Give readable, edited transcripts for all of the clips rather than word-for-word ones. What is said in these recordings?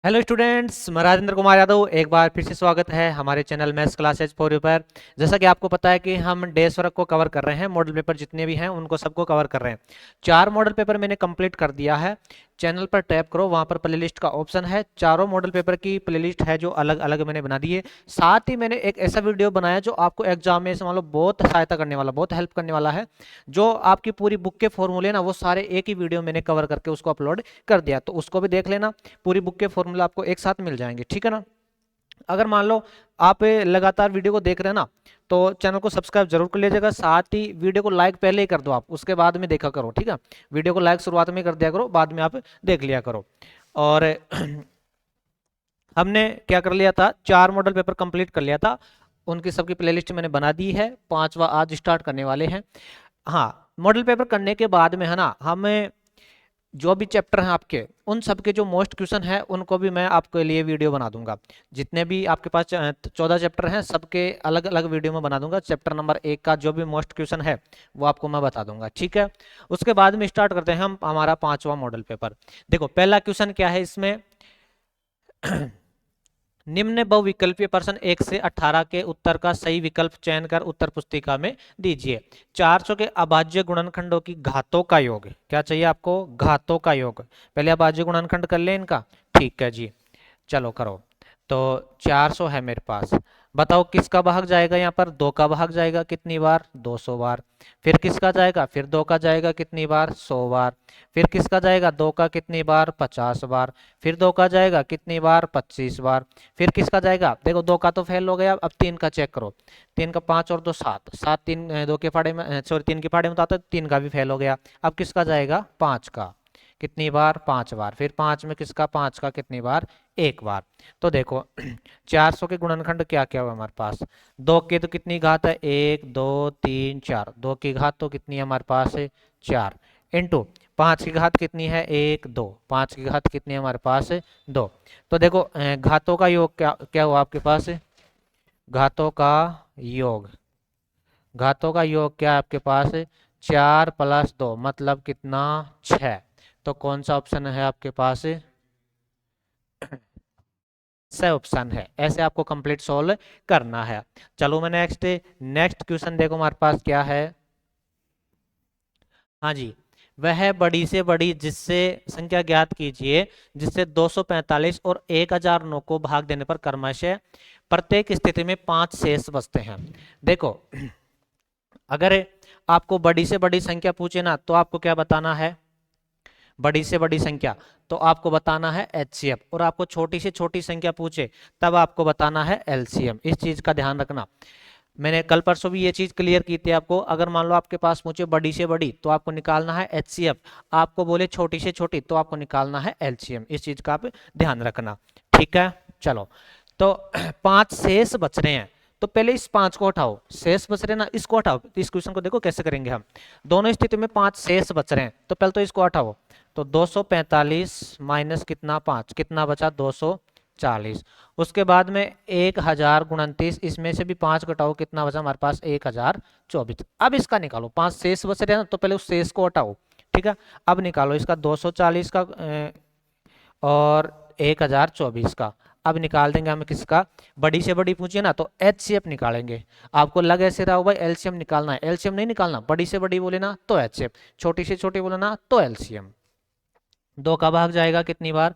Hello students, मैं राजेंद्र कुमार यादव एक बार फिर से स्वागत है हमारे channel maths classes for you पर। जैसा कि आपको पता है कि हम डेज वर्क को कवर कर रहे हैं, मॉडल पेपर जितने भी हैं उनको सबको कवर कर रहे हैं। 4 मॉडल पेपर मैंने कंप्लीट कर दिया है। चैनल पर टैप करो, वहां पर प्लेलिस्ट का ऑप्शन है। चारों मॉडल पेपर की प्लेलिस्ट है जो अलग अलग मैंने बना दी है। साथ ही मैंने एक ऐसा वीडियो बनाया जो आपको एग्जाम में मान लो बहुत सहायता करने वाला, बहुत हेल्प करने वाला है। जो आपकी पूरी बुक के फॉर्मूले ना, वो सारे एक ही वीडियो मैंने कवर करके उसको अपलोड कर दिया, तो उसको भी देख लेना। पूरी बुक के फॉर्मूला आपको एक साथ मिल जाएंगे, ठीक है ना। अगर मान लो आप लगातार वीडियो को देख रहे हैं ना, तो चैनल को सब्सक्राइब जरूर कर लीजिएगा। साथ ही वीडियो को लाइक पहले ही कर दो, आप उसके बाद में देखा करो, ठीक है। वीडियो को लाइक शुरुआत में कर दिया करो, बाद में आप देख लिया करो। और हमने क्या कर लिया था, 4 मॉडल पेपर कंप्लीट कर लिया था। उनकी सबकी प्लेलिस्ट मैंने बना दी है। 5वां आज स्टार्ट करने वाले हैं। हाँ, मॉडल पेपर करने के बाद में है ना, हमें जो भी चैप्टर हैं आपके, उन सब के जो मोस्ट क्वेश्चन है उनको भी मैं आपके लिए वीडियो बना दूंगा। जितने भी आपके पास 14 चैप्टर हैं, सबके अलग अलग वीडियो में बना दूंगा। चैप्टर नंबर 1 का जो भी मोस्ट क्वेश्चन है वो आपको मैं बता दूंगा, ठीक है। उसके बाद में स्टार्ट करते हैं हम हमारा 5वां मॉडल पेपर। देखो पहला क्वेश्चन क्या है इसमें। निम्न बहुविकल्पीय प्रश्न 1 से 18 के उत्तर का सही विकल्प चयन कर उत्तर पुस्तिका में दीजिए। 400 के अभाज्य गुणनखंडों की घातों का योग। क्या चाहिए आपको? घातों का योग। पहले अभाज्य गुणनखंड कर ले इनका, ठीक है जी। चलो करो। तो 400 है मेरे पास। बताओ किसका भाग जाएगा, यहाँ पर 2 का भाग जाएगा कितनी बार? 200 बार। फिर किसका जाएगा? फिर 2 का जाएगा कितनी बार? 100 बार। फिर किसका जाएगा? 2 का कितनी बार? 50 बार। फिर 2 का जाएगा कितनी बार? 25 बार। फिर किसका जाएगा? देखो 2 का तो फेल हो गया, अब 3 का चेक करो। 3 का 5 और 2 7, 7 3 2 के फाड़े में, सॉरी 3 के फाड़े में, तो आता है 3 का भी फेल हो गया। अब किसका जाएगा? 5 का। कितनी बार? 5 बार। फिर 5 में किसका? 5 का कितनी बार? 1 बार। तो देखो 400 के गुणनखंड क्या क्या हुआ हमारे पास। 2 के तो कितनी घात है? 1 2 3 4। 2 की घात तो कितनी है हमारे पास है? 4। इंटू 5 की घात कितनी है? 1 2। 5 की घात कितनी है हमारे पास है? 2। तो देखो घातों का योग क्या क्या हुआ आपके पास है? घातों का योग। घातों का योग क्या है आपके पास है? 4 + 2 मतलब कितना? 6। तो कौन सा ऑप्शन है आपके पास? सही ऑप्शन है। ऐसे आपको कंप्लीट सोल्व करना है। चलो मैं नेक्स्ट नेक्स्ट क्वेश्चन देखो हमारे पास क्या है। हाँ जी, वह बड़ी से बड़ी जिससे संख्या ज्ञात कीजिए जिससे 245 और 1009 को भाग देने पर क्रमशः प्रत्येक स्थिति में 5 शेष बचते हैं। देखो अगर आपको बड़ी से बड़ी संख्या पूछे ना, तो आपको क्या बताना है? बड़ी से बड़ी संख्या तो आपको बताना है एचसीएफ, और आपको छोटी से छोटी संख्या पूछे तब आपको बताना है एलसीएम। इस चीज का ध्यान रखना। मैंने कल परसों भी ये चीज क्लियर की थी आपको। अगर मान लो आपके पास पूछे बड़ी से बड़ी तो आपको निकालना है एचसीएफ, आपको बोले छोटी से छोटी तो आपको निकालना है एलसीएम। इस चीज का आप ध्यान रखना, ठीक है। चलो तो 5 शेष बच रहे हैं, तो पहले इस 5 को हटाओ। शेष बच रहे ना, इसको हटाओ। तो इस क्वेश्चन को देखो कैसे करेंगे हम। दोनों स्थिति में 5 शेष बच रहे हैं, तो पहले तो इसको हटाओ। तो 245 माइनस कितना? 5, कितना बचा? 240। उसके बाद में 1029, इसमें से भी 5 घटाओ, कितना बचा हमारे पास? 1024। अब इसका निकालो, 5 शेष बच रहे हैं ना, तो पहले उस शेष को हटाओ, ठीक है। अब निकालो इसका 240 का और 1024 का। अब निकाल देंगे हम किसका? बड़ी से बड़ी पूछिए ना तो एचसीएफ निकालेंगे। आपको लग ऐसे रहा हो भाई एलसीएम निकालना है, एलसीएम नहीं निकालना। बड़ी से बड़ी बोले ना तो एचसीएफ, छोटी से छोटी बोले ना तो एलसीएम। 2 का भाग जाएगा कितनी बार?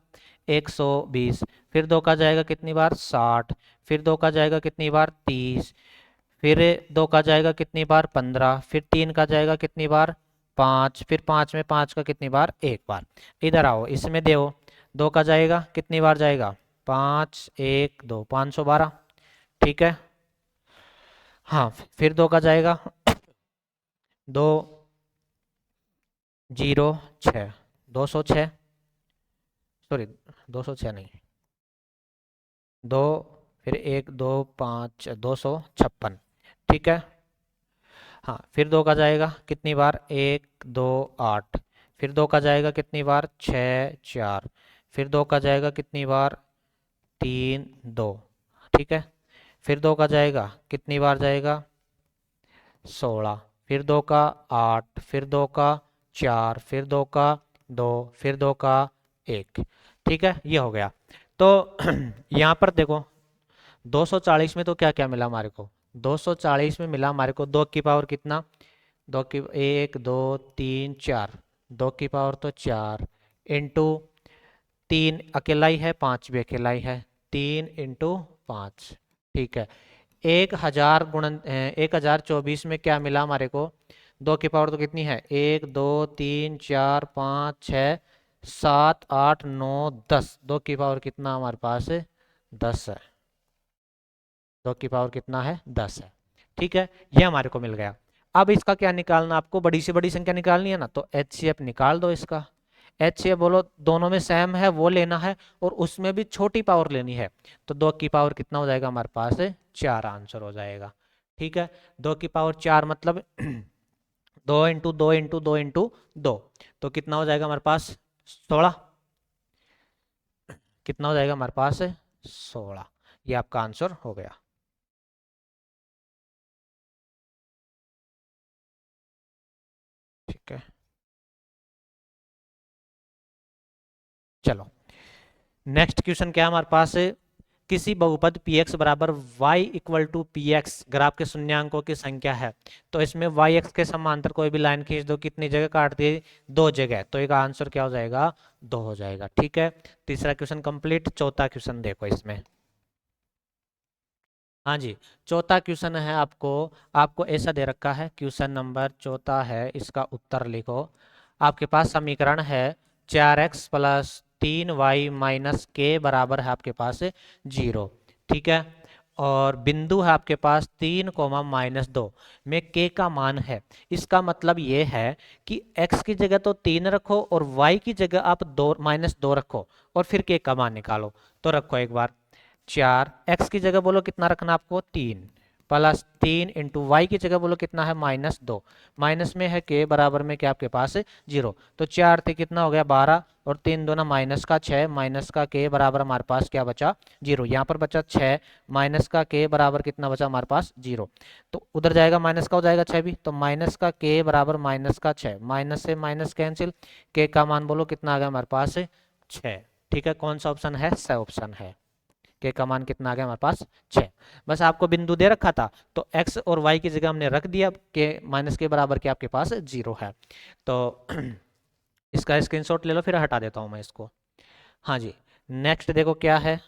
120। फिर 2 का जाएगा कितनी बार? 60। फिर 2 का जाएगा कितनी बार? 30। फिर 2 का जाएगा कितनी बार? 15। फिर 3 का जाएगा कितनी बार? 5। फिर 5 में 5 का कितनी बार? 1 बार। इधर आओ, इसमें दो। 2 का जाएगा कितनी बार जाएगा? 5 1 2, 512, ठीक है। हाँ, फिर 2 का जाएगा 2 0 6, 206, सॉरी 206 नहीं, 2, फिर 1 2 5, 256, ठीक है। हाँ, फिर 2 का जाएगा कितनी बार? 1 2 8। फिर 2 का जाएगा कितनी बार? 6 4। फिर 2 का जाएगा कितनी बार? 3 2, ठीक है। फिर 2 का जाएगा कितनी बार जाएगा? 16। फिर 2 का 8। फिर 2 का 4। फिर 2 का 2। फिर 2 का 1, ठीक है। ये हो गया। तो यहाँ पर देखो 240 में तो क्या क्या मिला हमारे को, 240 में मिला हमारे को 2 की पावर कितना, दो की 1 2 3 4, 2 की पावर तो 4 इंटू 3 अकेला ही है, 5 भी अकेला ही है, 3 इंटू 5, ठीक है। 1024 में क्या मिला हमारे को, 2 की पावर तो कितनी है, 1 2 3 4 5 6 7 8 9 10, 2 की पावर कितना हमारे पास है 10 है, 2 की पावर कितना है 10 है, ठीक है। ये हमारे को मिल गया। अब इसका क्या निकालना, आपको बड़ी से बड़ी संख्या निकालनी है ना, तो HCF निकाल दो इसका। HCF बोलो दोनों में सेम है वो लेना है, और उसमें भी छोटी पावर लेनी है, तो 2 की पावर कितना हो जाएगा हमारे पास है 4 आंसर हो जाएगा, ठीक है। 2 की पावर 4 मतलब 2 इंटू 2 इंटू 2 इंटू 2, तो कितना हो जाएगा हमारे पास 16, कितना हो जाएगा हमारे पास है 16, ये आपका आंसर हो गया। ठीक है, चलो नेक्स्ट क्वेश्चन क्या है हमारे पास है, किसी बहुपद px बराबर y equal to P X graph के शून्यांकों की संख्या है, तो इसमें yx के समांतर कोई भी लाइन खींच दो, कितनी जगह काट दी, 2 जगह, तो एक आंसर क्या हो जाएगा 2 हो जाएगा, ठीक है। तीसरा क्वेश्चन कंप्लीट। चौथा क्वेश्चन देखो इसमें, हाँ जी, चौथा क्वेश्चन है आपको, आपको ऐसा दे रखा है, क्वेश्चन नंबर चौथा है, इसका उत्तर लिखो। आपके पास समीकरण है 4x प्लस 3y माइनस के बराबर है आपके पास 0, ठीक है। और बिंदु है आपके पास 3, -2 में k का मान है। इसका मतलब ये है कि x की जगह तो 3 रखो और y की जगह आप 2 रखो, और फिर k का मान निकालो। तो रखो एक बार 4, x की जगह बोलो कितना रखना आपको 3, प्लस 3 इंटू वाई की जगह बोलो कितना है -2, माइनस में है के, बराबर में क्या आपके पास 0, तो 4 थे कितना हो गया 12, और 3 दूना माइनस का 6, माइनस का के बराबर हमारे पास क्या बचा 0, यहाँ पर बचा 6, माइनस का के बराबर कितना बचा हमारे पास 0, तो उधर जाएगा माइनस का हो जाएगा 6 भी, तो माइनस का के बराबर माइनस का 6, माइनस से माइनस कैंसिल, के का मान बोलो कितना आ गया हमारे पास 6, ठीक है। कौन सा ऑप्शन है, स ऑप्शन है, के का मान कितना आ गया हमारे पास 6। बस आपको बिंदु दे रखा था, तो x और y की जगह हमने रख दिया, के माइनस के बराबर के आपके पास 0 है, तो इसका स्क्रीनशॉट ले लो, फिर हटा देता हूं मैं इसको। हाँ जी, नेक्स्ट देखो क्या है,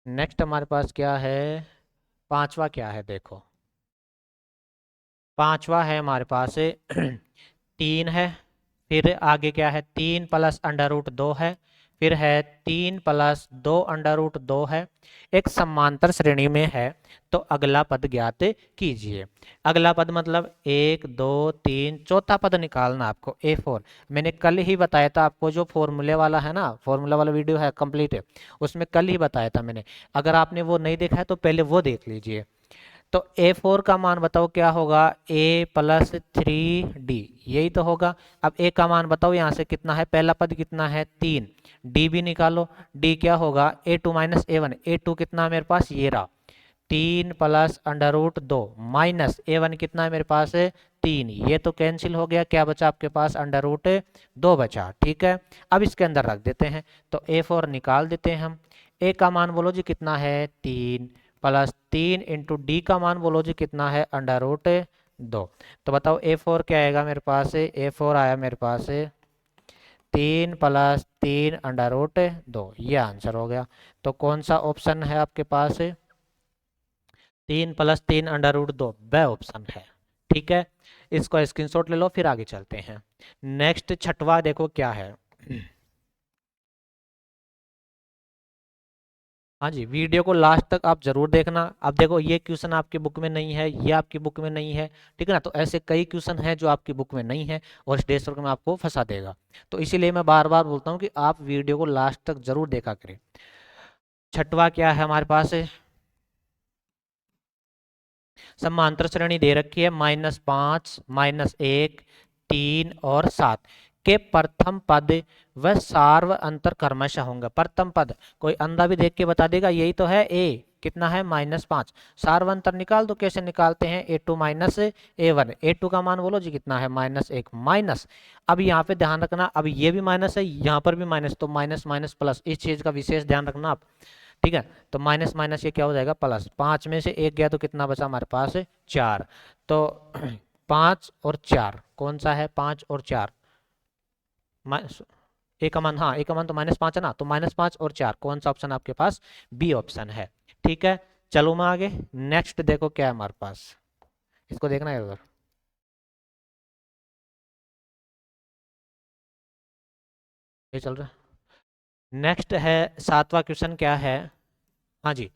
नेक्स्ट हमारे पास क्या है, पांचवा क्या है देखो, पांचवा है हमारे पास 3 है, फिर आगे क्या है 3 प्लस अंडर रूट 2 है, फिर है 3 प्लस 2 अंडर रूट 2 है, एक समांतर श्रेणी में है, तो अगला पद ज्ञात कीजिए। अगला पद मतलब 1 2 3, चौथा पद निकालना आपको A4। मैंने कल ही बताया था आपको, जो फॉर्मूले वाला है ना, फॉर्मूला वाला वीडियो है कंप्लीट है, उसमें कल ही बताया था मैंने, अगर आपने वो नहीं देखा है तो पहले वो देख लीजिए। तो A4 का मान बताओ क्या होगा, A+3D, यही तो होगा। अब A का मान बताओ यहाँ से कितना है, पहला पद कितना है 3, D भी निकालो, D क्या होगा A2 - A1, A2 कितना है मेरे पास ये रहा 3 plus under root 2 minus A1 कितना है मेरे पास है 3, ये तो कैंसिल हो गया, क्या बचा आपके पास अंडर रूट 2 बचा, ठीक है। अब इसके अंदर रख देते हैं, तो A4 निकाल देते हैं हम। A का मान बोलो जी कितना है 3, प्लस 3 इंटू डी का मान बोलो जी कितना है अंडर रूट 2, तो बताओ A4 क्या आएगा मेरे पास A4 आया मेरे पास 3 प्लस 3 अंडर रूट 2, ये आंसर हो गया। तो कौन सा ऑप्शन है आपके पास 3 प्लस 3 अंडर रूट 2, वह ऑप्शन है, ठीक है। इसको स्क्रीनशॉट ले लो, फिर आगे चलते हैं। नेक्स्ट छठवा देखो क्या है, हाँ जी, वीडियो को लास्ट तक आप जरूर देखना। अब देखो ये क्वेश्चन आपकी बुक में नहीं है, ये आपकी बुक में नहीं है, ठीक है ना, तो ऐसे कई क्वेश्चन हैं जो आपकी बुक में नहीं है, और स्टेज वर्क में आपको फंसा देगा, तो इसीलिए मैं बार बार बोलता हूँ कि आप वीडियो को लास्ट तक जरूर देखा करें। छठवा क्या है हमारे पास समांतर श्रेणी दे रखी है -5 -1 3 और 7, के प्रथम पद व सार्व अंतर क्रमशः होंगे। प्रथम पद कोई अंधा भी देख के बता देगा, यही तो है ए, कितना है -5। सार्वंतर निकाल दो, कैसे निकालते हैं, a2 माइनस a1। a2 का मान बोलो जी कितना है, -1 माइनस। अब यहाँ पे ध्यान रखना, अब ये भी माइनस है, यहाँ पर भी माइनस, तो माइनस माइनस प्लस, इस चीज का विशेष ध्यान रखना आप, ठीक है। तो माइनस माइनस ये क्या हो जाएगा, प्लस। 5 में से 1 गया तो कितना बचा हमारे पास, 4। तो 5 और 4 कौन सा है, 5 और 4, ए का मान, हाँ ए का मान तो -5 है ना, तो -5 और 4 कौन सा ऑप्शन आपके पास, बी ऑप्शन है, ठीक है। चलो मैं आगे, नेक्स्ट देखो क्या है हमारे पास, इसको देखना है उधर, ये चल रहा है। नेक्स्ट है 7वां क्वेश्चन, क्या है, हाँ जी,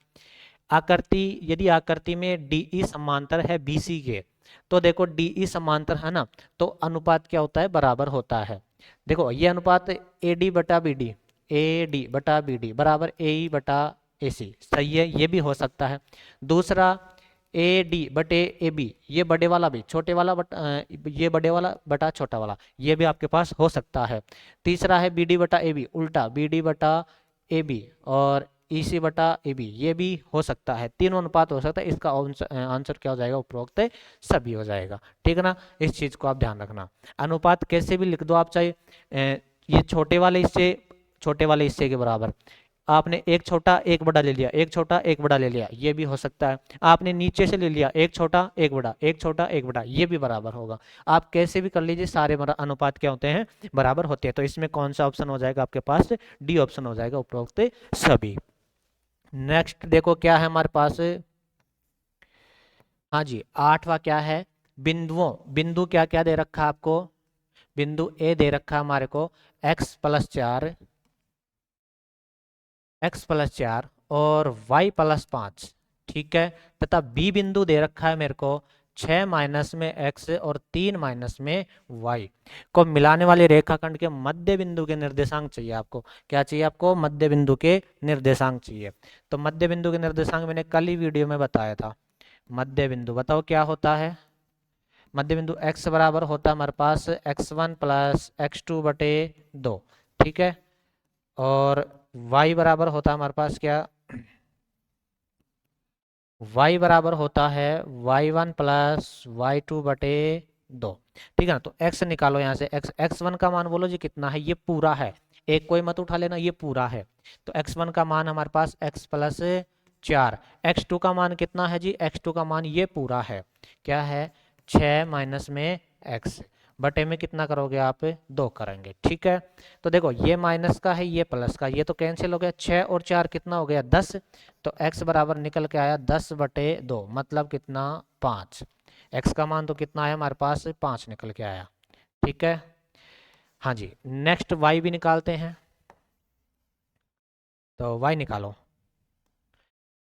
आकृति, यदि आकृति में डीई समांतर है बीसी के, तो देखो डीई समांतर है ना, तो अनुपात क्या होता है, बराबर होता है। देखो ये अनुपात एडी बटा बीडी, एडी बटा बीडी बराबर एई बटा एसी, सही है, ये भी हो सकता है। दूसरा ए डी बटे ए बी, ये बड़े वाला भी छोटे वाला ये बड़े वाला बटा छोटा वाला, ये भी आपके पास हो सकता है। तीसरा है बी डी बटा ए बी, उल्टा बी डी बटा ए बी और ई सी बटा ए बी, ये भी हो सकता है। तीनों अनुपात हो सकता है, इसका आंसर क्या हो जाएगा, उपरोक्त सभी हो जाएगा, ठीक है ना। इस चीज को आप ध्यान रखना, अनुपात कैसे भी लिख दो आप, चाहे ये छोटे वाले हिस्से के बराबर, आपने एक छोटा एक बड़ा ले लिया, एक छोटा एक बड़ा ले लिया, ये भी हो सकता है। आपने नीचे से ले लिया एक छोटा एक बड़ा, एक छोटा एक बड़ा, ये भी बराबर होगा। आप कैसे भी कर लीजिए, सारे अनुपात क्या होते हैं, बराबर होते हैं। तो इसमें कौन सा ऑप्शन हो जाएगा आपके पास, डी ऑप्शन हो जाएगा, उपरोक्त सभी। नेक्स्ट देखो क्या है हमारे पास, हाँ जी 8वां क्या है, बिंदुओं, बिंदु क्या क्या दे रखा है आपको, बिंदु ए दे रखा है हमारे को x+4, x+4 और y+5, ठीक है। तथा बी बिंदु दे रखा है मेरे को 6 माइनस में x और 3 माइनस में y को मिलाने वाले रेखाखंड के मध्य बिंदु के निर्देशांक चाहिए आपको। क्या चाहिए आपको, मध्य बिंदु के निर्देशांक चाहिए। तो मध्य बिंदु के निर्देशांक मैंने कल ही वीडियो में बताया था। मध्य बिंदु बताओ क्या होता है, मध्य बिंदु x बराबर होता है हमारे पास x1 प्लस x2 बटे 2, ठीक है। और y बराबर होता है हमारे पास क्या, y बराबर होता है y1 प्लस y2 बटे 2, ठीक है ना। तो x निकालो यहाँ से, x1 का मान बोलो जी कितना है, ये पूरा है, एक कोई मत उठा लेना, ये पूरा है। तो x1 का मान हमारे पास x+4, x2 का मान कितना है जी, x2 का मान ये पूरा है, क्या है 6 माइनस में x बटे में कितना करोगे आप, 2 करेंगे, ठीक है। तो देखो ये माइनस का है, ये प्लस का, ये तो कैंसिल हो गया, 6 और 4 कितना हो गया 10। तो x बराबर निकल के आया 10/2, मतलब कितना 5। x का मान तो कितना है हमारे पास, 5 निकल के आया, ठीक है। हाँ जी नेक्स्ट y भी निकालते हैं, तो y निकालो,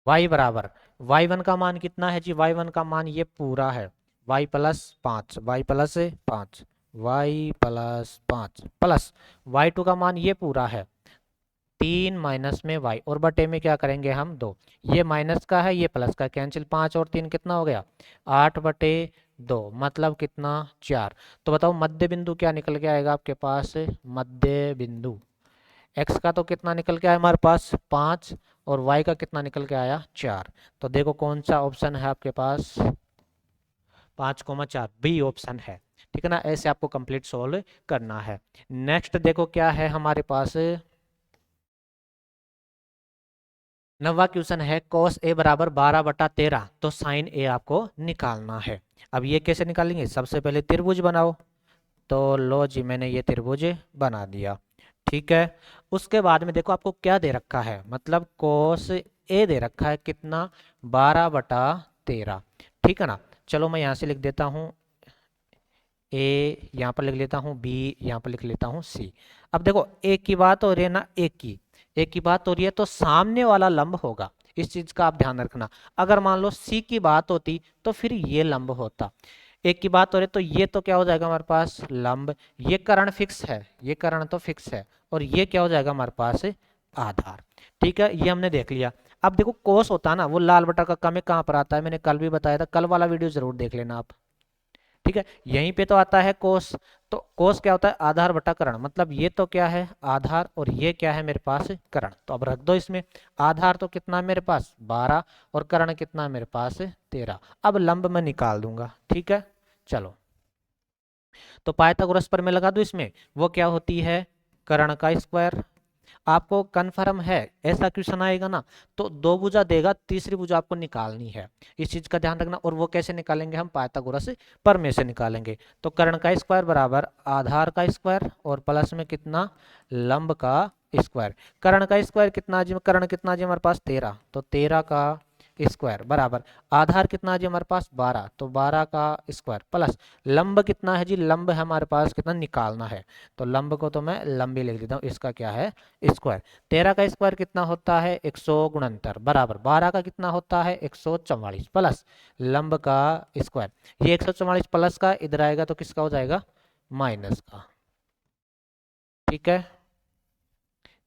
y बराबर y1 का मान कितना है जी, y1 का मान ये पूरा है y+5, y+5, y+5 plus y2 का मान ये पूरा है 3 माइनस में y और बटे में क्या करेंगे हम 2, ये माइनस का है ये प्लस का, कैंसिल, 5 और 3 कितना हो गया 8/2, मतलब कितना 4। तो बताओ मध्य बिंदु क्या निकल के आएगा आपके पास, मध्य बिंदु x का तो कितना निकल के आया हमारे पास 5 और y का कितना निकल के आया 4। तो देखो कौन सा ऑप्शन है आपके पास, 5,4 बी ऑप्शन है, ठीक है ना। ऐसे आपको कंप्लीट सोल्व करना है। नेक्स्ट देखो क्या है हमारे पास, 9वां क्वेश्चन है cos a बराबर 12/13, तो साइन a आपको निकालना है। अब ये कैसे निकालेंगे, सबसे पहले त्रिभुज बनाओ, तो लो जी मैंने ये त्रिभुज बना दिया, ठीक है। उसके बाद में देखो आपको क्या दे रखा है, मतलब cos a दे रखा है कितना 12/13, ठीक है ना। चलो मैं यहाँ से लिख देता हूँ a, यहाँ पर लिख लेता हूँ b, यहाँ पर लिख लेता हूँ c। अब देखो एक की बात हो रही है ना, एक की बात हो रही है, तो सामने वाला लंब होगा, इस चीज का आप ध्यान रखना। अगर मान लो c की बात होती तो फिर ये लंब होता, एक की बात हो रही तो ये तो क्या हो जाएगा हमारे पास लंब, ये कर्ण फिक्स है, ये कर्ण तो फिक्स है, और ये क्या हो जाएगा हमारे पास आधार, ठीक है। ये हमने देख लिया। अब देखो कोस होता है ना, वो लाल बटा का कम कहाँ पर आता है, मैंने कल भी बताया था, कल वाला वीडियो जरूर देख लेना आप, ठीक है। यहीं पे तो आता है कोस, तो कोस क्या होता है, आधार बटा कर्ण, मतलब ये तो क्या है आधार और ये क्या है मेरे पास कर्ण। तो अब रख दो इसमें, आधार तो कितना है मेरे पास 12 और कर्ण कितना है मेरे पास 13। अब लंब मैं निकाल दूंगा, ठीक है। चलो, तो पाइथागोरस पर मैं लगा दूं इसमें, वो क्या होती है कर्ण का स्क्वायर। आपको कन्फर्म है ऐसा क्वेश्चन आएगा ना, तो दो भुजा देगा, तीसरी भुजा आपको निकालनी है, इस चीज का ध्यान रखना। और वो कैसे निकालेंगे हम, पाइथागोरस प्रमेय से निकालेंगे। तो कर्ण का स्क्वायर बराबर आधार का स्क्वायर और प्लस में कितना लंब का स्क्वायर। कर्ण का स्क्वायर कितना जी, कर्ण कितना जी हमारे पास 13, तो 13 का स्क्वायर बराबर आधार कितना जी हमारे पास 12, तो 12 का स्क्वायर प्लस लंब कितना है जी, लंब है हमारे पास कितना निकालना है, तो लंब को तो मैं लंबी लिख देता हूँ, इसका क्या है स्क्वायर। 13 का स्क्वायर कितना होता है 169 बराबर 12 का कितना होता है 144 प्लस लंब का स्क्वायर। ये 144 प्लस का इधर आएगा तो किसका हो जाएगा माइनस का, ठीक है,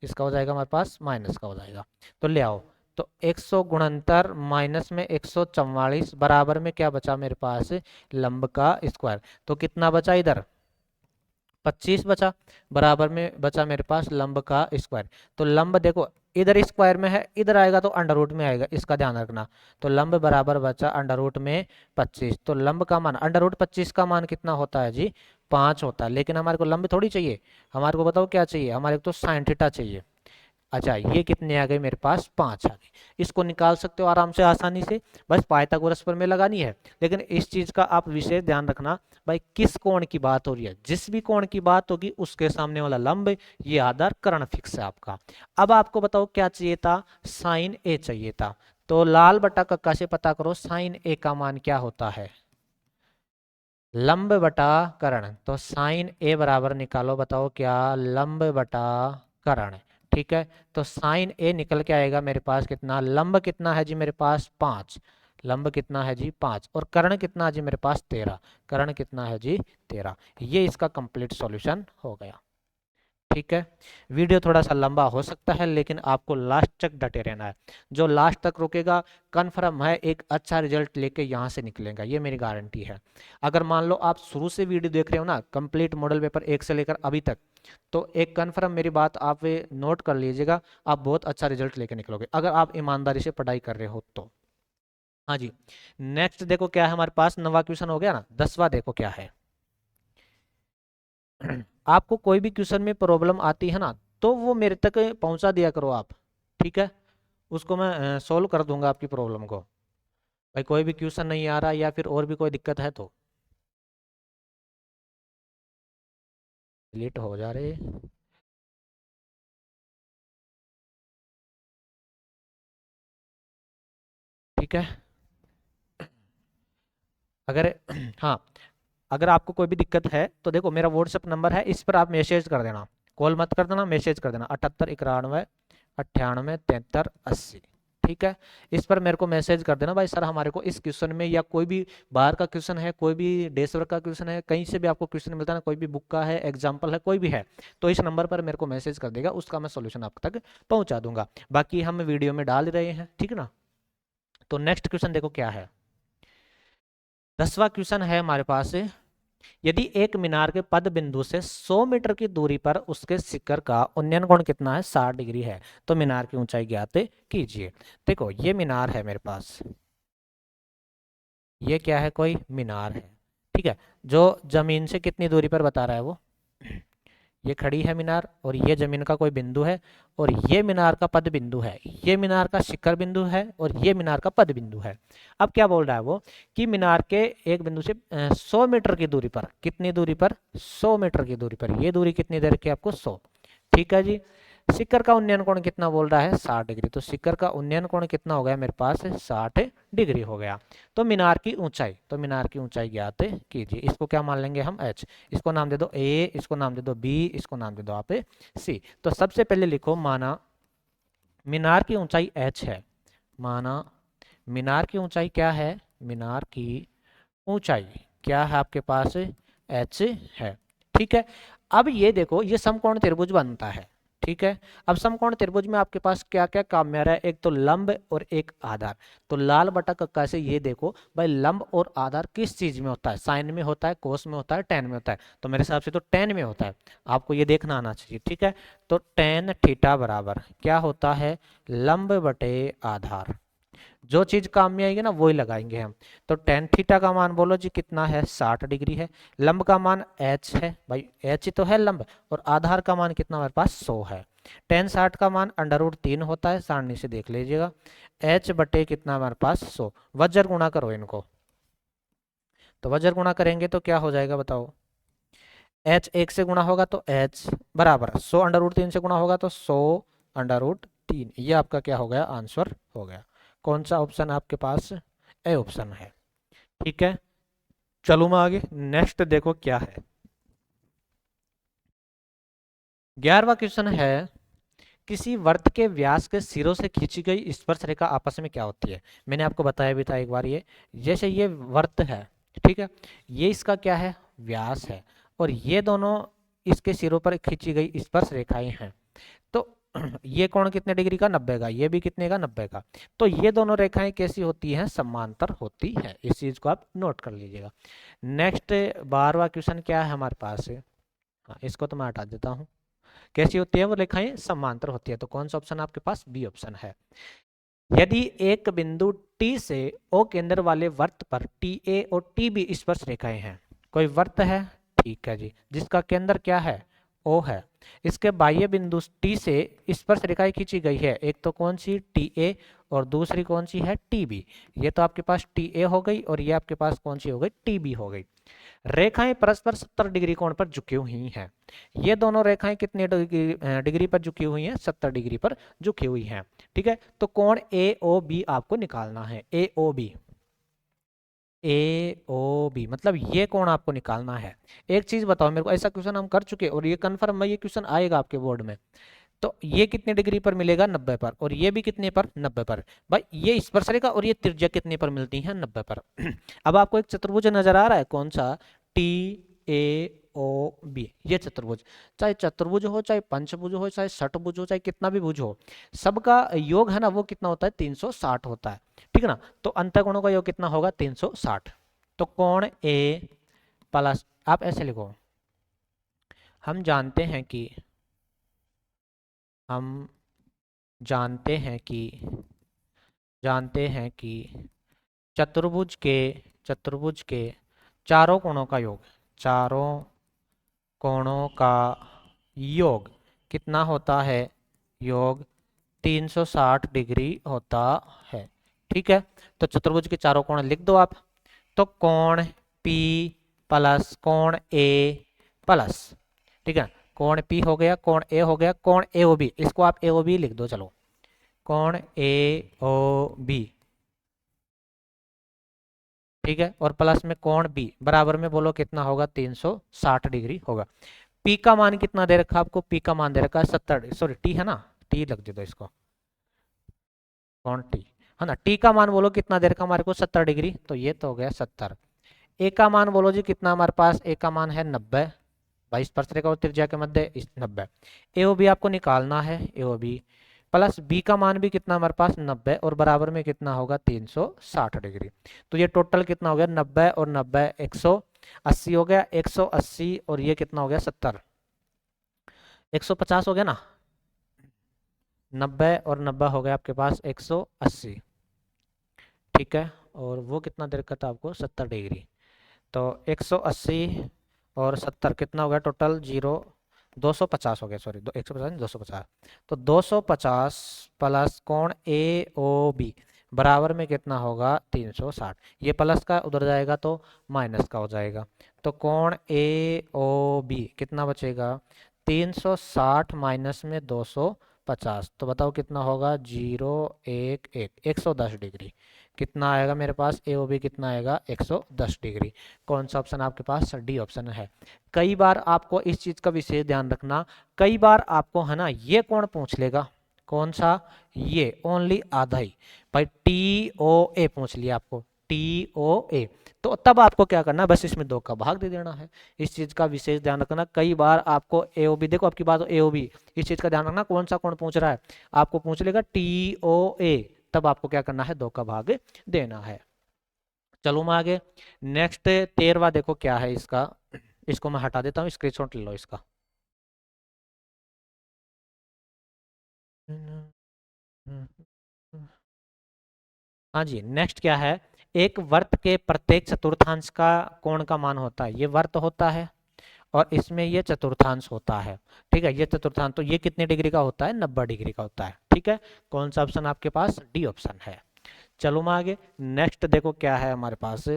इसका हो जाएगा हमारे पास माइनस का हो जाएगा। तो ले आओ, तो 169 माइनस में 144 बराबर में क्या बचा मेरे पास लंब का स्क्वायर। तो कितना बचा इधर 25 बचा, बराबर में बचा मेरे पास लंब का स्क्वायर। तो लंब देखो इधर स्क्वायर में है, इधर आएगा तो अंडर रूट में आएगा, इसका ध्यान रखना। तो लंब बराबर बचा अंडर रूट में 25, तो लंब का मान अंडर रूट 25 का मान कितना होता है जी 5 होता है। लेकिन हमारे को लंब थोड़ी चाहिए, हमारे को बताओ क्या चाहिए, हमारे को तो साइन थीटा चाहिए। अच्छा, ये कितने आ गए मेरे पास 5 आ गए। इसको निकाल सकते हो आराम से आसानी से, बस पाइथागोरस प्रमेय लगानी है। लेकिन इस चीज का आप विशेष ध्यान रखना, भाई किस कोण की बात हो रही है, जिस भी कोण की बात होगी उसके सामने वाला लंब ये आधार कर्ण फिक्स है आपका। अब आपको बताओ क्या चाहिए था, साइन ए चाहिए था। तो लाल बटा कक्का से पता करो साइन ए का मान क्या होता है, लंब बटा कर्ण। तो साइन ए बराबर निकालो, बताओ क्या लंब बटा कर्ण, ठीक है। तो साइन ए निकल के आएगा मेरे पास कितना, लंब कितना है जी मेरे पास 5, लंब कितना है जी 5 और कर्ण कितना है जी मेरे पास 13, कर्ण कितना है जी 13। ये इसका कंप्लीट सॉल्यूशन हो गया, ठीक है। वीडियो थोड़ा सा लंबा हो सकता है लेकिन आपको लास्ट तक डटे रहना है, जो लास्ट तक रुकेगा कन्फर्म है एक अच्छा रिजल्ट लेके यहाँ से निकलेगा, ये मेरी गारंटी है। अगर मान लो आप शुरू से वीडियो देख रहे हो ना कंप्लीट मॉडल पेपर 1 से लेकर अभी तक, तो एक कन्फर्म मेरी बात आप नोट कर लीजिएगा, आप बहुत अच्छा रिजल्ट लेके निकलोगे अगर आप ईमानदारी से पढ़ाई कर रहे हो तो। हाँ जी, नेक्स्ट देखो क्या है हमारे पास, 9वां क्वेश्चन हो गया ना, 10वां देखो क्या है। आपको कोई भी क्वेश्चन में प्रॉब्लम आती है ना, तो वो मेरे तक पहुंचा दिया करो आप, ठीक है, उसको मैं सॉल्व कर दूंगा आपकी प्रॉब्लम को। भाई कोई भी क्वेश्चन नहीं आ रहा या फिर और भी कोई दिक्कत है तो लेट हो जा रहे, ठीक है। अगर हाँ, अगर आपको कोई भी दिक्कत है तो देखो मेरा व्हाट्सएप नंबर है, इस पर आप मैसेज कर देना, कॉल मत कर देना, मैसेज कर देना 78 91 98 73 80, ठीक है। इस पर मेरे को मैसेज कर देना, भाई सर हमारे को इस क्वेश्चन में, या कोई भी बाहर का क्वेश्चन है, कोई भी डेश वर्क का क्वेश्चन है, कहीं से भी आपको क्वेश्चन मिलता है ना, कोई भी बुक का है, एग्जाम्पल है, कोई भी है, तो इस नंबर पर मेरे को मैसेज कर देगा, उसका मैं सोल्यूशन आप तक पहुंचा दूंगा। बाकी हम वीडियो में डाल रहे हैं, ठीक है ना। तो नेक्स्ट क्वेश्चन देखो क्या है, 10वां क्वेश्चन है हमारे पास, यदि एक मीनार के पद बिंदु से 100 मीटर की दूरी पर उसके शिखर का उन्नयन कोण कितना है 60 डिग्री है, तो मीनार की ऊंचाई ज्ञात कीजिए। देखो ये मीनार है मेरे पास, ये क्या है कोई मीनार है, ठीक है, जो जमीन से कितनी दूरी पर बता रहा है वो, ये खड़ी है मीनार और ये जमीन का कोई बिंदु है और ये मीनार का पद बिंदु है, ये मीनार का शिखर बिंदु है और ये मीनार का पद बिंदु है। अब क्या बोल रहा है वो कि मीनार के एक बिंदु से 100 मीटर की दूरी पर, कितनी दूरी पर 100 मीटर की दूरी पर, ये दूरी कितनी देर की आपको 100, ठीक है जी। शिखर का उन्नयन कोण कितना बोल रहा है 60 डिग्री, तो शिखर का उन्नयन कोण कितना हो गया मेरे पास 60 डिग्री हो गया। तो मीनार की ऊंचाई, तो मीनार की ऊंचाई ज्ञात कीजिए, इसको क्या मान लेंगे हम h, इसको नाम दे दो a, इसको नाम दे दो b, इसको नाम दे दो आप c। तो सबसे पहले लिखो माना मीनार की ऊंचाई h है, माना मीनार की ऊंचाई क्या है, मीनार की ऊंचाई क्या है आपके पास h है, ठीक है। अब ये देखो ये समकोण त्रिभुज बनता है, ठीक है। अब समकोण त्रिभुज में आपके पास क्या क्या काम आ रहा है, एक तो लंब और एक आधार। तो लाल बटा कक्का से ये देखो भाई, लंब और आधार किस चीज में होता है, साइन में होता है, कोस में होता है, टेन में होता है। तो मेरे हिसाब से तो टेन में होता है, आपको ये देखना आना चाहिए। ठीक है, तो टेन थीटा बराबर क्या होता है, लंब बटे आधार। जो चीज काम में आएगी ना वही लगाएंगे हम। तो टेन थीटा का मान बोलो जी कितना है, 60 डिग्री है। लंब का मान एच है भाई, एच ही तो है लंब। और आधार का मान कितना हमारे पास 100 है। टेन 60 का मान √3 होता है, सारणी से देख लीजिएगा। एच बटे कितना हमारे पास 100, वज्र गुणा करो इनको। तो वज्र गुणा करेंगे तो क्या हो जाएगा बताओ, एच एक से गुणा होगा तो एच बराबर 100 √3 से गुणा होगा तो 100 √3। ये आपका क्या हो गया, आंसर हो गया। कौन सा ऑप्शन आपके पास, ए ऑप्शन है। ठीक है, चलो मैं आगे नेक्स्ट देखो क्या है। 11वां क्वेश्चन है, किसी वर्त के व्यास के सिरों से खींची गई स्पर्श रेखा आपस में क्या होती है। मैंने आपको बताया भी था एक बार, ये जैसे ये वर्त है, ठीक है, ये इसका क्या है, व्यास है, और ये दोनों इसके सिरों पर खींची गई स्पर्श रेखाएं हैं। तो ये कोण कितने डिग्री का, 90 का, ये भी कितने का, 90 का। तो ये दोनों रेखाएं कैसी होती हैं, समांतर होती है। इस चीज को आप नोट कर लीजिएगा। नेक्स्ट 12वां क्वेश्चन क्या है हमारे पास, हाँ इसको तो मैं हटा देता हूँ। कैसी होती है वो रेखाएं, समांतर होती है। तो कौन सा ऑप्शन आपके पास, बी ऑप्शन है। यदि एक बिंदु टी से ओ केंद्र वाले वर्त पर टी ए और टी बी स्पर्श रेखाएं हैं। कोई वर्त है, ठीक है जी, जिसका केंद्र क्या है, ओ है। इसके बाह्य बिंदु टी से स्पर्श रेखाएं खींची गई है, एक तो कौन सी, टी ए, और दूसरी कौन सी है, टी बी। ये तो आपके पास टी ए हो गई, और ये आपके पास कौन सी हो गई, टी बी हो गई। रेखाएं परस्पर 70 डिग्री कोण पर झुकी हुई हैं। ये दोनों रेखाएं कितने डिग्री पर झुकी हुई हैं, 70 डिग्री पर झुकी हुई हैं। ठीक है, तो कोण ए ओ बी आपको निकालना है, ए ओ बी, ए ओ बी मतलब ये कोण आपको निकालना है। एक चीज बताओ मेरे को, ऐसा क्वेश्चन हम कर चुके और ये कंफर्म है, ये क्वेश्चन आएगा आपके बोर्ड में। तो ये कितने डिग्री पर मिलेगा, 90 पर, और ये भी कितने पर, 90 पर। भाई ये स्पर्श रेखा और ये त्रिज्या कितने पर मिलती है, 90 पर। अब आपको एक चतुर्भुज नजर आ रहा है, कौन सा, टी ए ओ बी, ये चतुर्भुज। चाहे चतुर्भुज हो, चाहे पंचभुज हो, चाहे षटभुज हो, चाहे कितना भी भुज हो, सबका योग है ना वो कितना होता है, 360 होता है। ठीक है ना, तो अंतःकोणों का योग कितना होगा, 360। तो कोण ए प्लस, आप ऐसे लिखो, हम जानते हैं कि हम जानते हैं कि जानते हैं कि चतुर्भुज के चारों कोणों का योग, चारों कोणों का योग कितना होता है, योग 360 डिग्री होता है। ठीक है, तो चतुर्भुज के चारों कोण लिख दो आप। तो कोण P प्लस कोण A प्लस, ठीक है, कोण P हो गया, कोण A हो गया, कोण AOB, इसको आप AOB लिख दो, चलो कोण AOB। ठीक है, और प्लस में कोण B बराबर में बोलो कितना होगा, 360 डिग्री होगा। P का मान कितना दे रखा आपको, P का मान दे रखा है 70, सॉरी T है ना, T लग दे दो इसको, कोण T है ना। T का मान बोलो कितना दे रखा हमारे को, 70 डिग्री, तो ये तो हो गया 70। ए का मान बोलो जी कितना हमारे पास, ए का मान है 90, 22 स्पर्श रेखा और त्रिज्या के मध्य 90। एओबी आपको निकालना है, एओबी प्लस बी का मान भी कितना हमारे पास, 90, और बराबर में कितना होगा, 360 डिग्री। तो ये टोटल कितना हो गया, 90 और 90 180 हो गया, 180 और ये कितना हो गया, 70, 150 हो गया ना, 90 और 90 हो गया आपके पास 180। ठीक है, और वो कितना दे रखा था आपको, 70 डिग्री। तो 180 और 70 कितना हो गया टोटल, 250 हो गया, सॉरी 150 नहीं 250। तो 250 प्लस कोण ए ओ बी बराबर में कितना होगा, 360। ये प्लस का उधर जाएगा तो माइनस का हो जाएगा। तो कोण ए ओ बी कितना बचेगा, 360 माइनस में 250, तो बताओ कितना होगा, 110 डिग्री। कितना आएगा मेरे पास, ए ओ बी कितना आएगा, 110 डिग्री। कौन सा ऑप्शन आपके पास, डी ऑप्शन है। कई बार आपको इस चीज का विशेष ध्यान रखना, कई बार आपको है ना ये कौन पूछ लेगा, कौन सा, ये ओनली आधा ही, भाई टी ओ ए पूछ लिया आपको, TOA। तो तब आपको क्या करना है, बस इसमें 2 का भाग दे देना है। इस चीज का विशेष ध्यान रखना, कई बार आपको AOB, देखो आपकी बात AOB, इस चीज का ध्यान रखना कौन सा कोण पूछ रहा है, आपको पूछ लेगा TOA, तब आपको क्या करना है, 2 का भाग देना है। चलो मैं आगे, नेक्स्ट 13वां देखो क्या है इसका, इसको मैं हटा देता हूँ, स्क्रीनशॉट ले लो इसका। हाँ जी, नेक्स्ट क्या है, एक वर्त के प्रत्येक चतुर्थांश का कोण का मान होता है, ये वर्त होता है और इसमें ये चतुर्थांश होता है। ठीक है, ये चतुर्थांश, तो ये कितने डिग्री का होता है, 90 डिग्री का होता है। ठीक है, कौन सा ऑप्शन आपके पास, डी ऑप्शन है। चलो मैं आगे, नेक्स्ट देखो क्या है हमारे पास।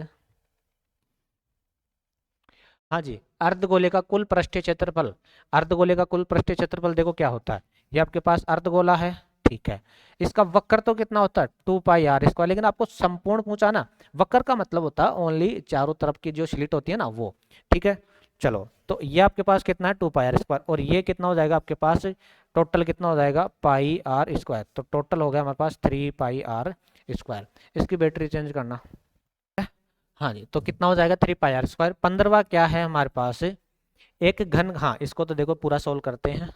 हाँ जी, अर्धगोले का कुल पृष्ठीय क्षेत्रफल, अर्धगोले का कुल पृष्ठीय क्षेत्रफल देखो क्या होता है, ये आपके पास अर्धगोला है। ठीक है, इसका वक्र तो कितना होता है, 2πr², लेकिन आपको संपूर्ण पूछा ना, वक्र का मतलब होता है ओनली चारों तरफ की जो स्लिट होती है ना वो। ठीक है, चलो तो ये आपके पास कितना है, 2πr², और ये कितना हो जाएगा आपके पास, टोटल कितना हो जाएगा, πr², तो टोटल हो गया हमारे पास 3πr²। इसकी बैटरी चेंज करना। हाँ जी, तो कितना हो जाएगा, 3πr²। 15वां क्या है हमारे पास, एक घन, हाँ इसको तो देखो पूरा सोल्व करते हैं।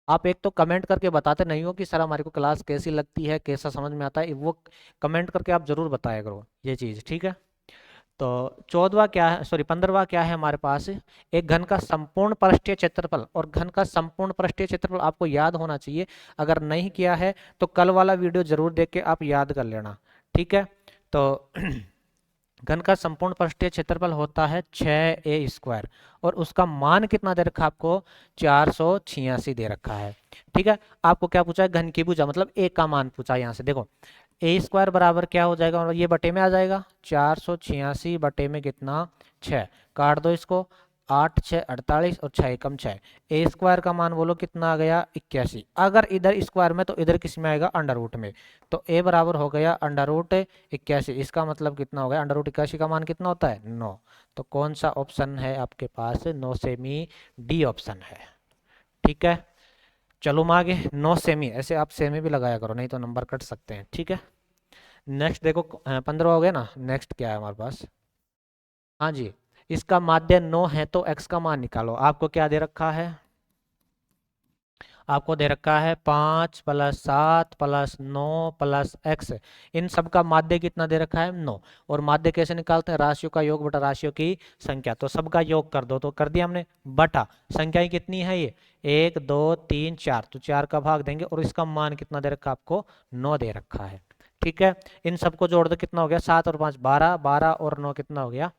आप एक तो कमेंट करके बताते नहीं हो कि सर हमारे को क्लास कैसी लगती है, कैसा समझ में आता है, वो कमेंट करके आप जरूर बताया करो ये चीज़। ठीक है, तो 14वां क्या है, सॉरी 15वां क्या है हमारे पास, एक घन का संपूर्ण पृष्ठीय क्षेत्रफल, और घन का संपूर्ण पृष्ठीय क्षेत्रफल आपको याद होना चाहिए, अगर नहीं किया है तो कल वाला वीडियो जरूर देख के आप याद कर लेना। ठीक है, तो घन का संपूर्ण पृष्ठीय क्षेत्रफल होता है 6a², और उसका मान कितना दे रखा है आपको, 486 दे रखा है। ठीक है, आपको क्या पूछा है, घन की भुजा, मतलब a का मान पूछा है। यहाँ से देखो a² बराबर क्या हो जाएगा, ये बटे में आ जाएगा, 486 बटे में कितना, 6, काट दो इसको, 8 6 48 और 6 एकम 6, a² का मान बोलो कितना आ गया, 81। अगर इधर स्क्वायर में तो इधर किस में आएगा, अंडर रूट में, तो a बराबर हो गया अंडर रूट 81। इसका मतलब कितना हो गया, अंडर रूट 81 का मान कितना होता है, 9। तो कौन सा ऑप्शन है आपके पास, 9 सेमी, डी ऑप्शन है। ठीक है, चलो मैं आगे, 9 सेमी, ऐसे आप सेमी भी लगाया करो नहीं तो नंबर कट सकते हैं। ठीक है, नेक्स्ट देखो, 15 हो गया ना, नेक्स्ट क्या है हमारे पास। हाँ जी, इसका माध्य 9 है तो x का मान निकालो। आपको क्या दे रखा है, आपको दे रखा है 5 + 7 + 9 + x, इन सब का माध्य कितना दे रखा है, 9। और माध्य कैसे निकालते हैं, राशियों का योग बटा राशियों की संख्या, तो सबका योग कर दो, तो कर दिया हमने, बटा संख्याएं कितनी है ये, 1 2 3 4, तो 4 का भाग देंगे, और इसका मान कितना दे रखा है आपको, 9 दे रखा है। ठीक है, इन सबको जोड़ दो, कितना हो गया, 7 और 5 12, 12 और 9 कितना हो गया,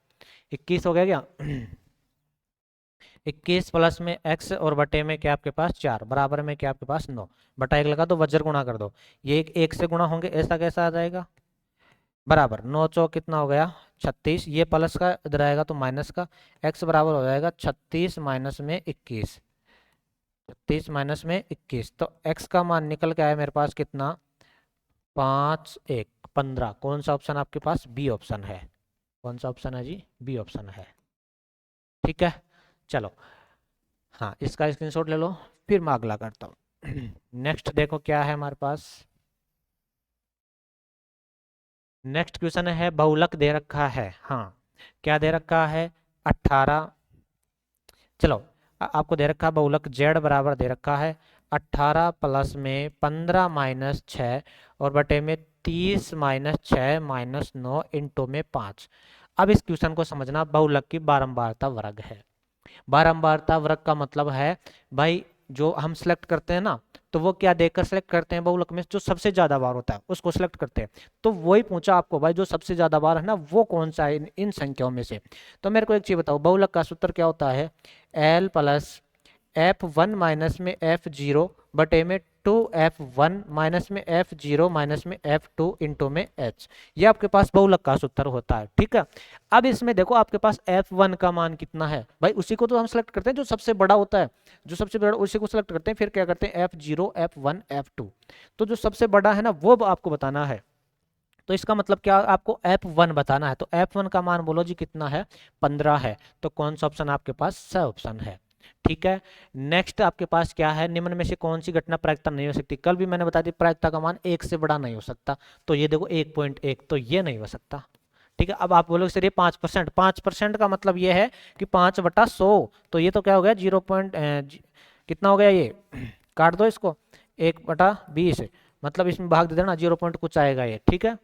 21 हो गया क्या 21 प्लस में x और बटे में क्या आपके पास 4, बराबर में क्या आपके पास 9, बटा 1 लगा दो, वज्र गुणा कर दो, ये एक से गुणा होंगे, ऐसा कैसा आ जाएगा, बराबर 9 चौक कितना हो गया 36, ये प्लस का इधर आएगा तो माइनस का, x बराबर हो जाएगा 36 माइनस में 21, 36 माइनस में 21, तो x का मान निकल के आया मेरे पास कितना, 5 1 15। कौन सा ऑप्शन आपके पास, बी ऑप्शन है। कौन सा ऑप्शन है जी, बी ऑप्शन है। ठीक है, चलो हाँ इसका स्क्रीनशॉट ले लो, फिर मैं अगला करता हूँ। नेक्स्ट देखो क्या है हमारे पास, नेक्स्ट क्वेश्चन है, बहुलक दे रखा है, हाँ क्या दे रखा है, 18, चलो आपको दे रखा है बहुलक z बराबर दे रखा है 18 प्लस में 15 माइनस 6 और बटे में 30 माइनस 6 माइनस 9 इंटू में 5। अब इस क्वेश्चन को समझना, बहुलक की बारंबारता वर्ग है। बारंबारता वर्ग का मतलब है भाई, जो हम सिलेक्ट करते हैं ना, तो वो क्या देखकर सिलेक्ट करते हैं, बहुलक में जो सबसे ज्यादा बार होता है उसको सिलेक्ट करते हैं। तो वही पूछा आपको भाई, जो सबसे ज्यादा बार है ना वो कौन सा है इन संख्याओं में से। तो मेरे को एक चीज बताओ, बहुलक का सूत्र क्या होता है, L प्लस F1 माइनस में F0 बटे में 2F1 माइनस में F0 माइनस में F2 इंटू में H, ये आपके पास बहुलक का सूत्र होता है। ठीक है, अब इसमें देखो आपके पास F1 का मान कितना है भाई, उसी को तो हम सेलेक्ट करते हैं जो सबसे बड़ा होता है, जो सबसे बड़ा उसी को सेलेक्ट करते हैं, फिर क्या करते हैं F0 F1 F2, तो जो सबसे बड़ा है ना वो आपको बताना है। तो इसका मतलब क्या, आपको F1 बताना है, तो F1 का मान बोलो जी कितना है, 15 है, तो कौन सा ऑप्शन आपके पास, स ऑप्शन है। ठीक है। नेक्स्ट आपके पास क्या है, निम्न में से कौन सी घटना प्रायिकता नहीं हो सकती। कल भी मैंने बता दी प्रायिकता का मान 1 से बड़ा नहीं हो सकता, तो ये देखो 1.1, तो ये नहीं हो सकता। ठीक है। अब आप बोलोगे सर ये 5%, 5% का मतलब ये है कि 5/100, तो ये तो क्या हो गया 0 कितना हो गया ये काट दो इसको 1/20, मतलब इसमें भाग दे देना 0 पॉइंट कुछ आएगा ये। ठीक है।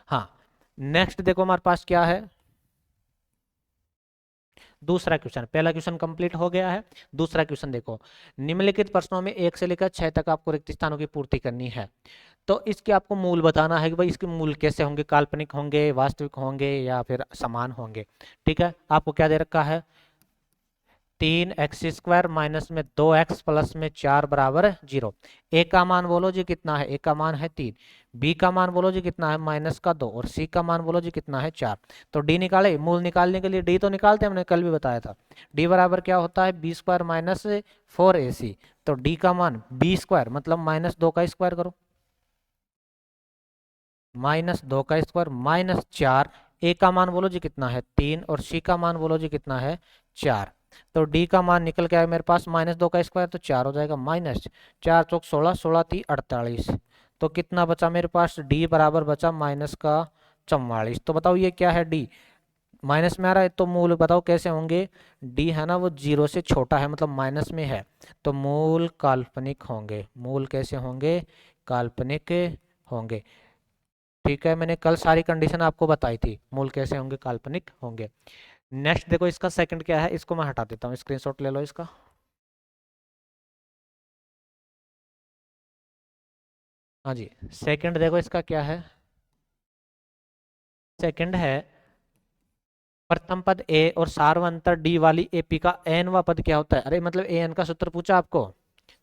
हाँ, नेक्स्ट देखो हमारे पास क्या है, दूसरा क्वेश्चन। पहला क्वेश्चन कंप्लीट हो गया है। दूसरा क्वेश्चन देखो, निम्नलिखित प्रश्नों में 1 से लेकर 6 तक आपको रिक्त स्थानों की पूर्ति करनी है। तो इसके आपको मूल बताना है कि भाई इसके मूल कैसे होंगे, काल्पनिक होंगे, वास्तविक होंगे या फिर समान होंगे। ठीक है। आपको क्या दे रखा है, 3x² माइनस में 2x प्लस में 4 बराबर 0। ए का मान बोलो जी कितना है, ए का मान है 3, बी का मान बोलो जी कितना है -2, और सी का मान बोलो जी कितना है 4। तो डी निकाले, मूल निकालने के लिए डी तो निकालते हैं, हमने कल भी बताया था। डी बराबर क्या होता है b² माइनस 4ac, तो डी का मान b² मतलब -2 का स्क्वायर करो, -2 का स्क्वायर -4, ए का मान बोलो जी कितना है 3, और सी का मान बोलो जी कितना है 4। तो डी का मान निकल के आया मेरे पास -2 का स्क्वायर, तो 4 हो जाएगा, -4 चौक 16, 16 3 48, तो कितना बचा मेरे पास, डी बराबर बचा -44। तो बताओ ये क्या है, डी माइनस में आ रहा है, तो मूल बताओ कैसे होंगे, डी है ना वो 0 से छोटा है, मतलब माइनस में है, तो मूल काल्पनिक होंगे। मूल कैसे होंगे, काल्पनिक होंगे। ठीक है, मैंने कल सारी कंडीशन आपको बताई थी, मूल कैसे होंगे, काल्पनिक होंगे। नेक्स्ट देखो इसका सेकंड क्या है, इसको मैं हटा देता हूँ, स्क्रीनशॉट ले लो इसका। हाँ जी, सेकंड देखो इसका क्या है, सेकंड है प्रथम पद ए और सार्वंतर डी वाली एपी का nवा पद क्या होता है। अरे मतलब ए एन का सूत्र पूछा आपको,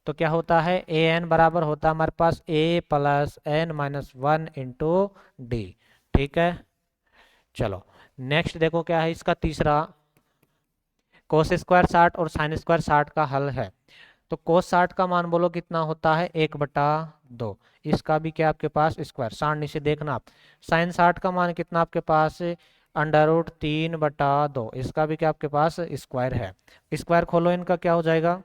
तो क्या होता है, ए एन बराबर होता है हमारे पास a plus n minus 1 into D. ठीक है। चलो नेक्स्ट देखो क्या है इसका तीसरा, cos² 60 और sin² 60 का हल है। तो cos 60 का मान बोलो कितना होता है 1/2, इसका भी क्या आपके पास स्क्वायर, सारणी से देखना आप। sin 60 का मान कितना आपके पास √3/2, इसका भी क्या आपके पास स्क्वायर है। स्क्वायर खोलो इनका, क्या हो जाएगा,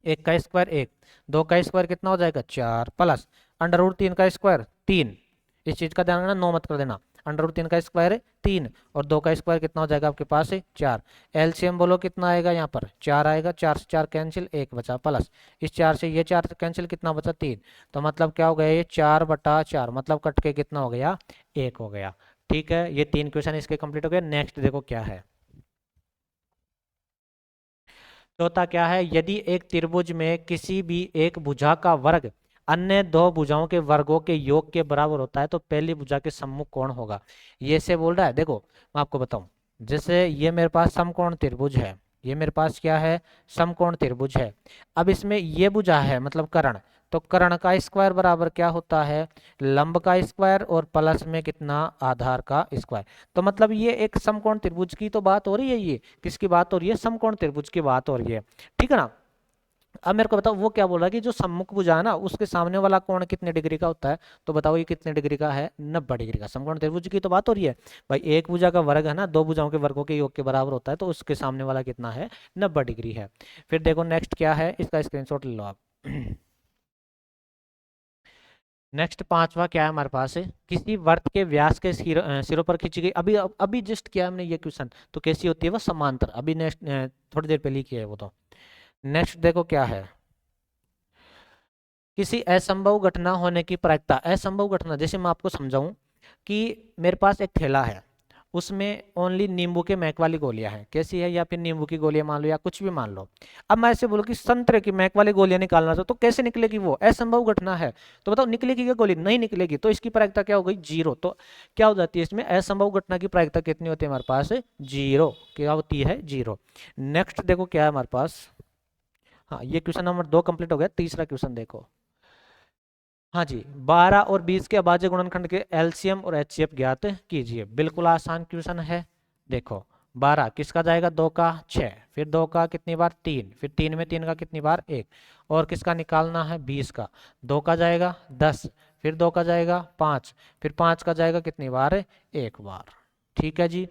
1 का स्क्वायर 1, 2 का स्क्वायर कितना हो जाएगा 4, प्लस √3 का स्क्वायर 3, इस चीज का ध्यान रखना, 9 मत कर देना। √3 का स्क्वायर है 3, और 2 का स्क्वायर कितना हो जाएगा आपके पास है 4। एलसीएम बोलो कितना आएगा, यहाँ पर 4 आएगा, 4 से 4 कैंसिल, 1 बचा, प्लस इस 4 से ये 4 कैंसिल, कितना बचा 3। तो मतलब क्या हो गया, ये 4/4, मतलब कट के कितना हो गया 1 हो गया। ठीक है, ये 3 क्वेश्चन इसके कंप्लीट हो गए। नेक्स्ट देखो क्या है, चौथा क्या है, यदि एक त्रिभुज में किसी भी एक भुजा का वर्ग अन्य दो भुजाओं के वर्गों के योग के बराबर होता है, तो पहली भुजा के सम्मुख कौन होगा। ये से बोल रहा है, देखो मैं आपको बताऊं, जैसे ये मेरे पास समकोण त्रिभुज है, ये मेरे पास क्या है समकोण त्रिभुज है। अब इसमें ये भुजा है मतलब कर्ण, तो कर्ण का स्क्वायर बराबर क्या होता है लंब का स्क्वायर, और प्लस में कितना आधार का स्क्वायर। तो मतलब ये एक समकोण त्रिभुज की तो बात हो रही है, ये किसकी बात हो रही है, समकोण त्रिभुज की बात हो रही है। ठीक है ना। अब मेरे को बताओ वो क्या बोल रहा है कि जो सम्मुख भुजा है ना उसके सामने वाला कोण कितने डिग्री का होता है, तो बताओ ये कितने डिग्री का है 90 डिग्री का। समकोण त्रिभुज की तो बात हो रही है भाई, एक भुजा का वर्ग है ना दो भुजाओं के वर्गों के योग के बराबर होता है, तो उसके सामने वाला कितना है 90 डिग्री है। फिर देखो नेक्स्ट क्या है, इसका स्क्रीनशॉट ले लो आप। नेक्स्ट पांचवा क्या है हमारे पास है, किसी वर्त के व्यास के सिरों पर खींची गई, अभी अभी जस्ट किया हमने ये क्वेश्चन, तो कैसी होती है वो समांतर, अभी नेक्स्ट थोड़ी देर पहले किया है वो तो। नेक्स्ट देखो क्या है, किसी असंभव घटना होने की प्रायिकता। असंभव घटना जैसे मैं आपको समझाऊं कि मेरे पास एक थैला है, उसमें ओनली नींबू के मैक वाली गोलियां हैं, कैसी है, या फिर नींबू की गोलियां मान लो या कुछ भी मान लो। अब मैं ऐसे बोलूं कि संतरे की मैक वाली गोलियां निकालना चाहो, तो कैसे निकलेगी, वो असंभव घटना है। तो बताओ निकलेगी क्या गोली, नहीं निकलेगी, तो इसकी प्रायिकता क्या हो गई 0। तो क्या हो जाती है इसमें, असंभव घटना की प्रायिकता कितनी होती है हमारे पास 0, क्या होती है 0। नेक्स्ट देखो क्या है हमारे पास, हाँ ये क्वेश्चन नंबर 2 कंप्लीट हो गया। तीसरा क्वेश्चन देखो, हाँ जी, 12 और 20 के अभाज्य गुणनखंड के एलसीएम और एचसीएफ ज्ञात कीजिए। बिल्कुल आसान क्वेश्चन है। देखो 12 किसका जाएगा 2 का 6, फिर 2 का कितनी बार 3, फिर 3 में 3 का कितनी बार 1, और किसका निकालना है 20 का, 2 का जाएगा 10, फिर 2 का जाएगा 5, फिर 5 का जाएगा कितनी बार 1 बार। ठीक है जी।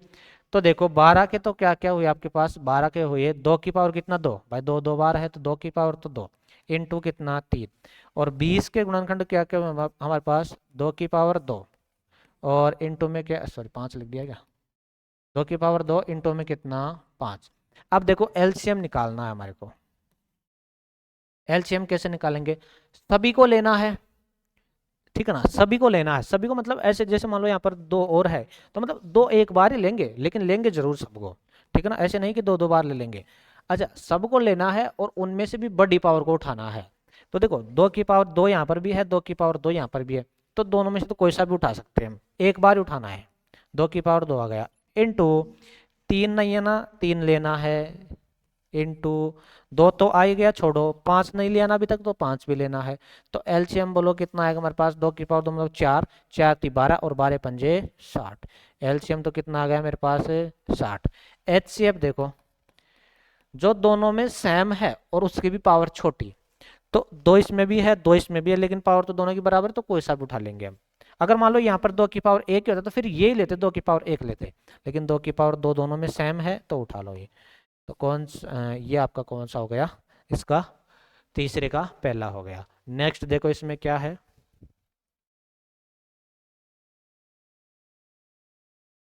तो देखो 12 के तो क्या क्या हुए आपके पास, 12 के हुए 2 की पावर कितना 2, भाई 2 2 बार है तो 2 की पावर तो 2 इंटू कितना 3। और 20 के गुणनखंड क्या क्या हुए हमारे पास, 2 की पावर 2 और इंटू में क्या, सॉरी 5 लिख दिया क्या, 2 की पावर 2 इंटू में कितना 5। अब देखो एलसीएम निकालना है हमारे को। एलसीएम कैसे निकालेंगे, सभी को लेना है, ठीक है ना, सभी को लेना है, सभी को मतलब ऐसे जैसे मान लो यहाँ पर दो और है तो मतलब दो एक बार ही लेंगे, लेकिन लेंगे जरूर सबको, ठीक है ना, ऐसे नहीं कि दो दो बार ले लेंगे। अच्छा सबको लेना है और उनमें से भी बड़ी पावर को उठाना है। तो देखो 2 की पावर 2 यहाँ पर भी है, 2 की पावर 2 यहाँ पर भी है, तो दोनों में से तो कोई सा भी उठा सकते हैं हम, एक बार ही उठाना है। 2 की पावर 2 आ गया, इंटू 3 नहीं है ना, 3 लेना है, इंटू 2 तो आ ही गया, छोड़ो 5 नहीं लिया ना अभी तक, तो 5 भी लेना है। तो एलसीएम बोलो कितना आएगा हमारे पास, 2 की पावर 2 मतलब 4, 4 × 12 और 12 पंजे 60। एलसीएम तो कितना आ गया मेरे पास 60। एचसीएफ देखो, जो दोनों में सेम है और उसकी भी पावर छोटी, तो 2 इसमें भी है 2 इसमें भी है, लेकिन पावर तो दोनों की बराबर है, तो कोई सा भी उठा लेंगे हम। अगर मान लो यहाँ पर 2 की पावर 1 ही होता तो फिर ये ही लेते, 2 की पावर 1 लेते, लेकिन 2 की पावर 2 दोनों में सेम है तो उठा लो ये। तो ये आपका कौन सा हो गया, इसका तीसरे का पहला हो गया। नेक्स्ट देखो इसमें क्या है,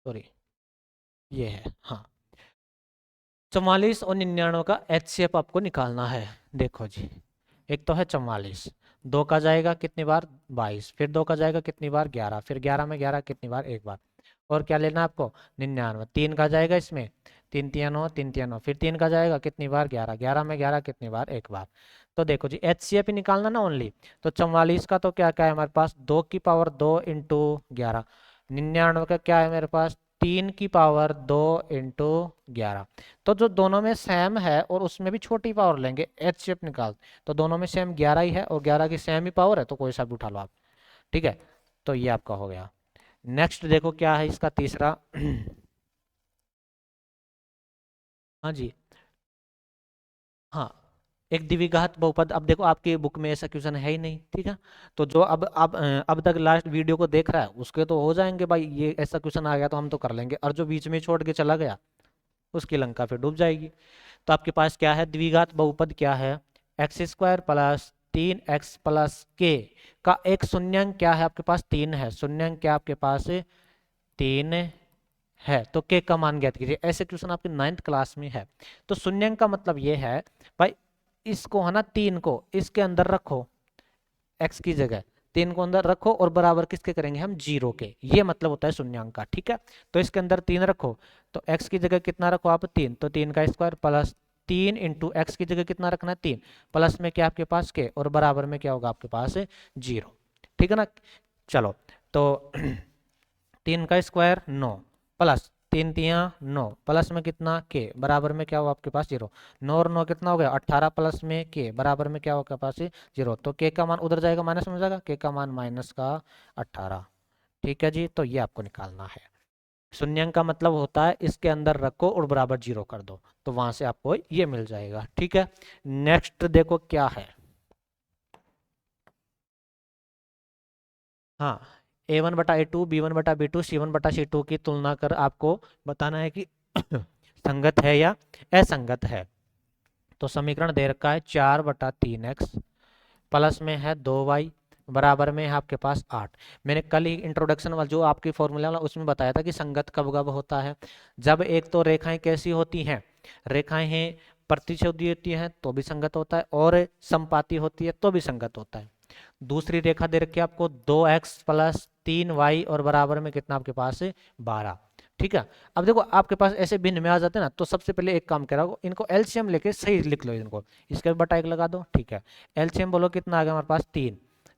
सॉरी ये है, हाँ 44 और 99 का एचसीएफ आपको निकालना है। देखो जी, एक तो है 44, 2 का जाएगा कितनी बार 22, फिर 2 का जाएगा कितनी बार 11, फिर 11 में 11 कितनी बार एक बार, और क्या लेना है आपको 99, 3 का जाएगा इसमें 3 3 9 3 3 9, फिर 3 का जाएगा कितनी बार 11, 11 में 11 कितनी बार एक बार। तो देखो जी एचसीएफ ही निकालना ना ओनली, तो 44 का तो क्या क्या है हमारे पास, 2 की पावर 2 इंटू 11, 99 का क्या है मेरे पास 3 की पावर 2 इंटू 11। तो जो दोनों में सेम है और उसमें भी छोटी पावर लेंगे एचसीएफ निकाल, तो दोनों में सेम 11 ही है और 11 की सेम ही पावर है, तो कोई सा भी उठा लो आप, ठीक है। तो ये आपका हो गया। नेक्स्ट देखो क्या है इसका तीसरा हाँ जी, हाँ एक द्विघात बहुपद। अब देखो आपके बुक में ऐसा क्वेश्चन है ही नहीं, ठीक है, तो जो अब तक लास्ट वीडियो को देख रहा है उसके तो हो जाएंगे भाई, ये ऐसा क्वेश्चन आ गया तो हम तो कर लेंगे, और जो बीच में छोड़ के चला गया उसकी लंका फिर डूब जाएगी। तो आपके पास क्या है द्विघात बहुपद, क्या है x² प्लस 3x प्लस के का एक शून्यंक क्या है आपके पास 3 है, शून्यंक क्या आपके पास 3 है, तो के का मान ज्ञात कीजिए। ऐसे क्वेश्चन आपके 9th क्लास में है। तो शून्यंक का मतलब ये है भाई, इसको है ना 3 को इसके अंदर रखो, x की जगह 3 को अंदर रखो और बराबर किसके करेंगे हम 0 के, ये मतलब होता है शून्यंक का, ठीक है। तो इसके अंदर 3 रखो, तो x की जगह कितना रखो आप 3, तो 3 का स्क्वायर प्लस 3 इंटू एक्स की जगह कितना रखना है 3, प्लस में क्या आपके पास के और बराबर में क्या होगा आपके पास 0, ठीक है ना। चलो तो 3 का स्क्वायर 9 प्लस 3 तिया 9 प्लस में कितना के बराबर में क्या होगा आपके पास 0, 9 और 9 कितना हो गया 18 प्लस में के बराबर में क्या होगा आपके पास 0, तो के का मान उधर जाएगा माइनस में हो जाएगा, के का मान माइनस का 18, ठीक है जी। तो ये आपको निकालना है। शून्यंक का मतलब होता है इसके अंदर रखो और बराबर 0 कर दो, तो वहां से आपको ये मिल जाएगा, ठीक है। नेक्स्ट देखो क्या है, हाँ A1/A2 B1/B2 C1/C2 की तुलना कर आपको बताना है कि संगत है या असंगत है। तो समीकरण दे रखा है 4/3x प्लस में है 2y बराबर में है आपके पास 8। मैंने कल ही इंट्रोडक्शन वाला जो आपकी फॉर्मूला वाला उसमें बताया था कि संगत कब कब होता है, जब एक तो रेखाएं कैसी होती हैं, रेखाएं हैं प्रतिच्छेदी होती हैं तो भी संगत होता है, और संपाती होती है तो भी संगत होता है। दूसरी रेखा दे रखी है आपको 2x प्लस 3y और बराबर में कितना आपके पास 12, ठीक है। अब देखो आपके पास ऐसे भिन्न में आ जाते हैं ना, तो सबसे पहले एक काम करो इनको एलसीएम लेके सही लिख लो इनको, इसका भी बटा 1 लगा दो, ठीक है। एलसीएम बोलो कितना आ गया हमारे पास 3,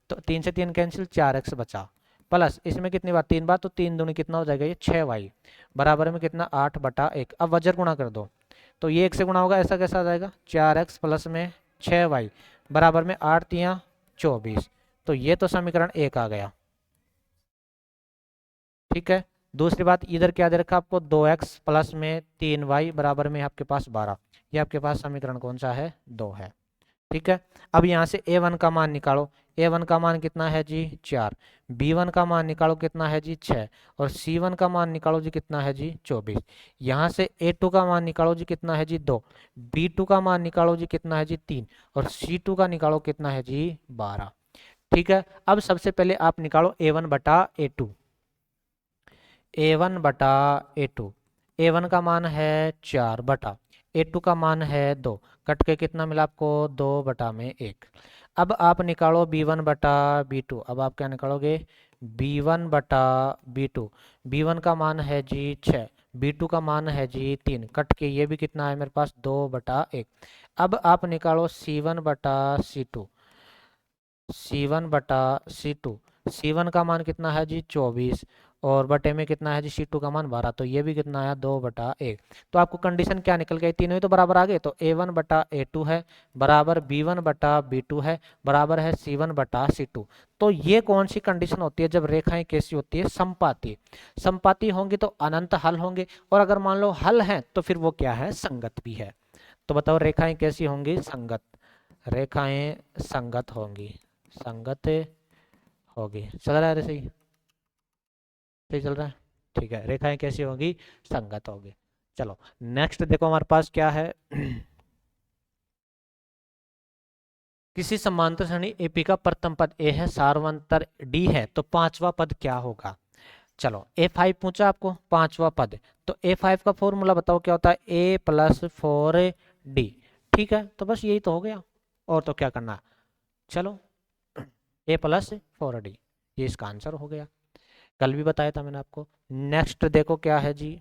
तो 3 से 3 कैंसिल 4x बचा, प्लस इसमें कितनी बार 3 बार, तो 3 दूनी कितना हो जाएगा ये 6y बराबर में कितना 8/1। अब वजर गुणा कर दो, तो ये 1 से गुणा होगा, ऐसा कैसा आ जाएगा 4x प्लस में 6y बराबर में 8 तिया 24, तो ये तो समीकरण 1 आ गया, ठीक है। दूसरी बात इधर क्या दे रखा आपको 2x प्लस में 3y बराबर में आपके पास 12, ये आपके पास समीकरण कौन सा है 2 है, ठीक है। अब यहाँ से a1 का मान निकालो, A1 का मान कितना है जी 4, B1 का मान निकालो कितना है जी 6, और C1 का मान निकालो जी कितना है जी 24। यहाँ से A2 का मान निकालो जी कितना है जी 2, B2 का मान निकालो जी कितना है जी 3, और C2 का निकालो कितना है जी 12। ठीक है, अब सबसे पहले आप निकालो A1 बटा A2। A1 बटा A2, A1 का मान है 4 बटा A2 का मान है 2, कट के कितना मिला आपको 2 बटा में 1। अब आप निकालो B1 बटा B2, अब आप क्या निकालोगे B1 बटा B2, B1 का मान है जी 6, B2 का मान है जी 3, कट के ये भी कितना है मेरे पास 2 बटा 1। अब आप निकालो C1 बटा C2, C1 बटा C2, C1 का मान कितना है जी 24, और बटे में कितना है जी C2 का मान 12, तो ये भी कितना आया 2 बटा 1। तो आपको कंडीशन क्या निकल गई, तीनों ही तो बराबर आ गए, तो A1 बटा A2 है बराबर B1 बटा B2 है बराबर है C1 बटा C2। तो ये कौन सी कंडीशन होती है, जब रेखाएं कैसी होती है समपाती। समपाती होंगी तो अनंत हल होंगे, और अगर मान लो हल है तो फिर वो क्या है संगत भी है। तो बताओ रेखाएं कैसी होंगी संगत, रेखाएं संगत होंगी, संगत होगी। चल रहा है सही, सही चल रहा है, ठीक है। रेखाएं कैसी होंगी संगत होगी। चलो नेक्स्ट देखो हमारे पास क्या है किसी समांतर श्रेणी एपी का प्रथम पद ए है, सार्वंतर डी है, तो पांचवा पद क्या होगा। चलो A5 पूछा आपको, पांचवा पद, तो A5 का फॉर्मूला बताओ क्या होता है, A प्लस 4D। ठीक है, तो बस यही तो हो गया, और तो क्या करना। चलो A प्लस 4D, ये इसका आंसर हो गया, कल भी बताया था मैंने आपको। नेक्स्ट देखो क्या है जी,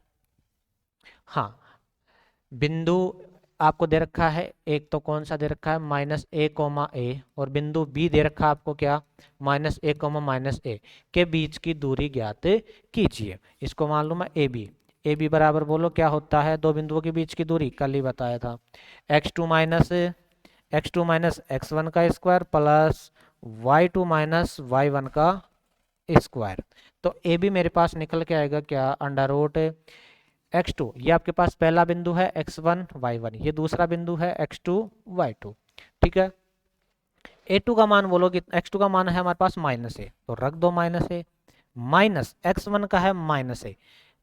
हाँ बिंदु आपको दे रखा है एक, तो कौन सा दे रखा है -a, और बिंदु बी दे रखा है आपको क्या -a, के बीच की दूरी ज्ञात कीजिए। इसको मान लो मैं ए बी बराबर बोलो क्या होता है, दो बिंदुओं के बीच की दूरी, कल ही बताया था, x2 माइनस x1 का square plus y2 minus y1 का स्क्वायर। तो ए बी मेरे पास निकल के आएगा क्या x2, ये आपके पास पहला बिंदु है x1 y1, ये दूसरा बिंदु है x2 y2। ठीक है, a2 का मान बोलो कि x2 का मान है हमारे पास -a, तो रख दो -a, माइनस x1 का है -a,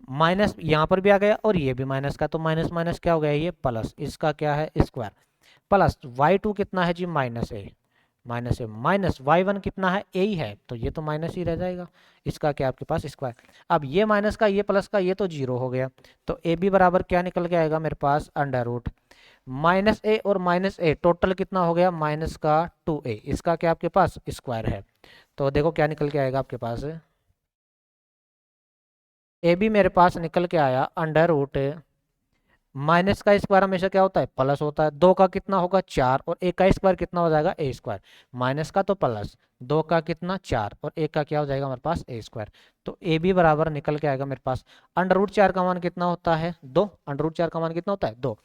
माइनस यहाँ पर भी आ गया और ये भी माइनस का, तो माइनस माइनस क्या हो गया ये प्लस, इसका क्या है स्क्वायर, प्लस y2 कितना है जी -a, माइनस y1 कितना है a ही है, तो ये तो माइनस ही रह जाएगा, इसका क्या आपके पास स्क्वायर। अब ये माइनस का ये प्लस का ये तो जीरो हो गया, तो ए बी बराबर क्या निकल के आएगा मेरे पास अंडर रूट -a और -a टोटल कितना हो गया माइनस का 2a, इसका क्या आपके पास स्क्वायर है। तो देखो क्या निकल के आएगा आपके पास, ए बी मेरे पास निकल के आया अंडर रूट, माइनस का स्क्वायर हमेशा क्या होता है प्लस होता है, दो का कितना होगा 4, और एक का स्क्वायर कितना हो जाएगा ए स्क्वायर, माइनस का तो प्लस, दो का कितना 4, और एक का क्या हो जाएगा हमारे पास ए स्क्वायर। तो ए बी बराबर निकल के आएगा मेरे पास अंडर रूट 4 का मान कितना होता है 2, अंडर रूट 4 का मान कितना होता है 2,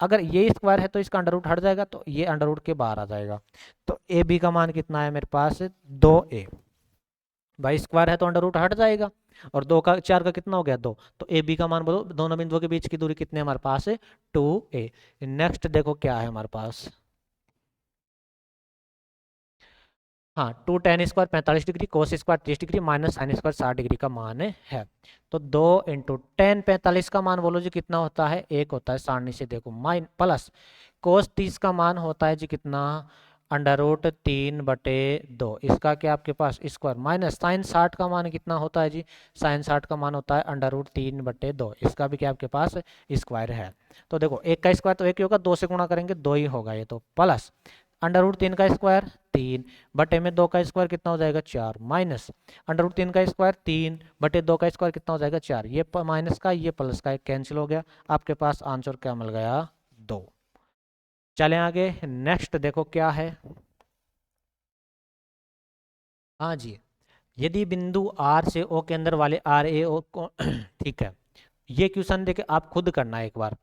अगर ये स्क्वायर है तो इसका अंडर रूट हट जाएगा, तो ये अंडर रूट के बाहर आ जाएगा, तो ए बी का मान कितना है मेरे पास 2a, भाई स्क्वायर है तो अंडर रूट हट जाएगा, और 2 का 4 का कितना हो गया 2, तो ए बी का मान बोलो, दोनों बिंदुओं के बीच की दूरी कितनी है हमारे पास 2a। नेक्स्ट देखो क्या है हमारे पास, हाँ 2 tan² 45 degree, cos² 30 degree, minus sin² 60 degree का मान है। तो 2 इंटू टेन 45 का मान बोलो जी कितना होता है 1 होता है, सारणी से देखो माइन प्लस cos 30 का मान होता है जी कितना अंडर रूट 3/2, इसका क्या आपके पास स्क्वायर, माइनस साइन 60 का मान कितना होता है जी साइन 60 का मान होता है अंडर रूट 3/2, इसका भी क्या आपके पास स्क्वायर है। तो देखो एक का स्क्वायर तो एक ही होगा, दो से गुणा करेंगे दो ही होगा ये, तो प्लस अंडर रूट 3 का स्क्वायर 3 बटे में 2 का स्क्वायर कितना हो जाएगा 4, माइनस अंडर रूट 3 का स्क्वायर 3 बटे 2 का स्क्वायर कितना हो जाएगा 4, ये माइनस का ये प्लस का कैंसिल हो गया, आपके पास आंसर क्या मिल गया 2। चलें आगे, नेक्स्ट देखो क्या है, हाँ जी, यदि बिंदु आर से ओ के अंदर वाले आर ए ओ को ठीक है, ये क्वेश्चन देखे आप खुद करना है एक बार,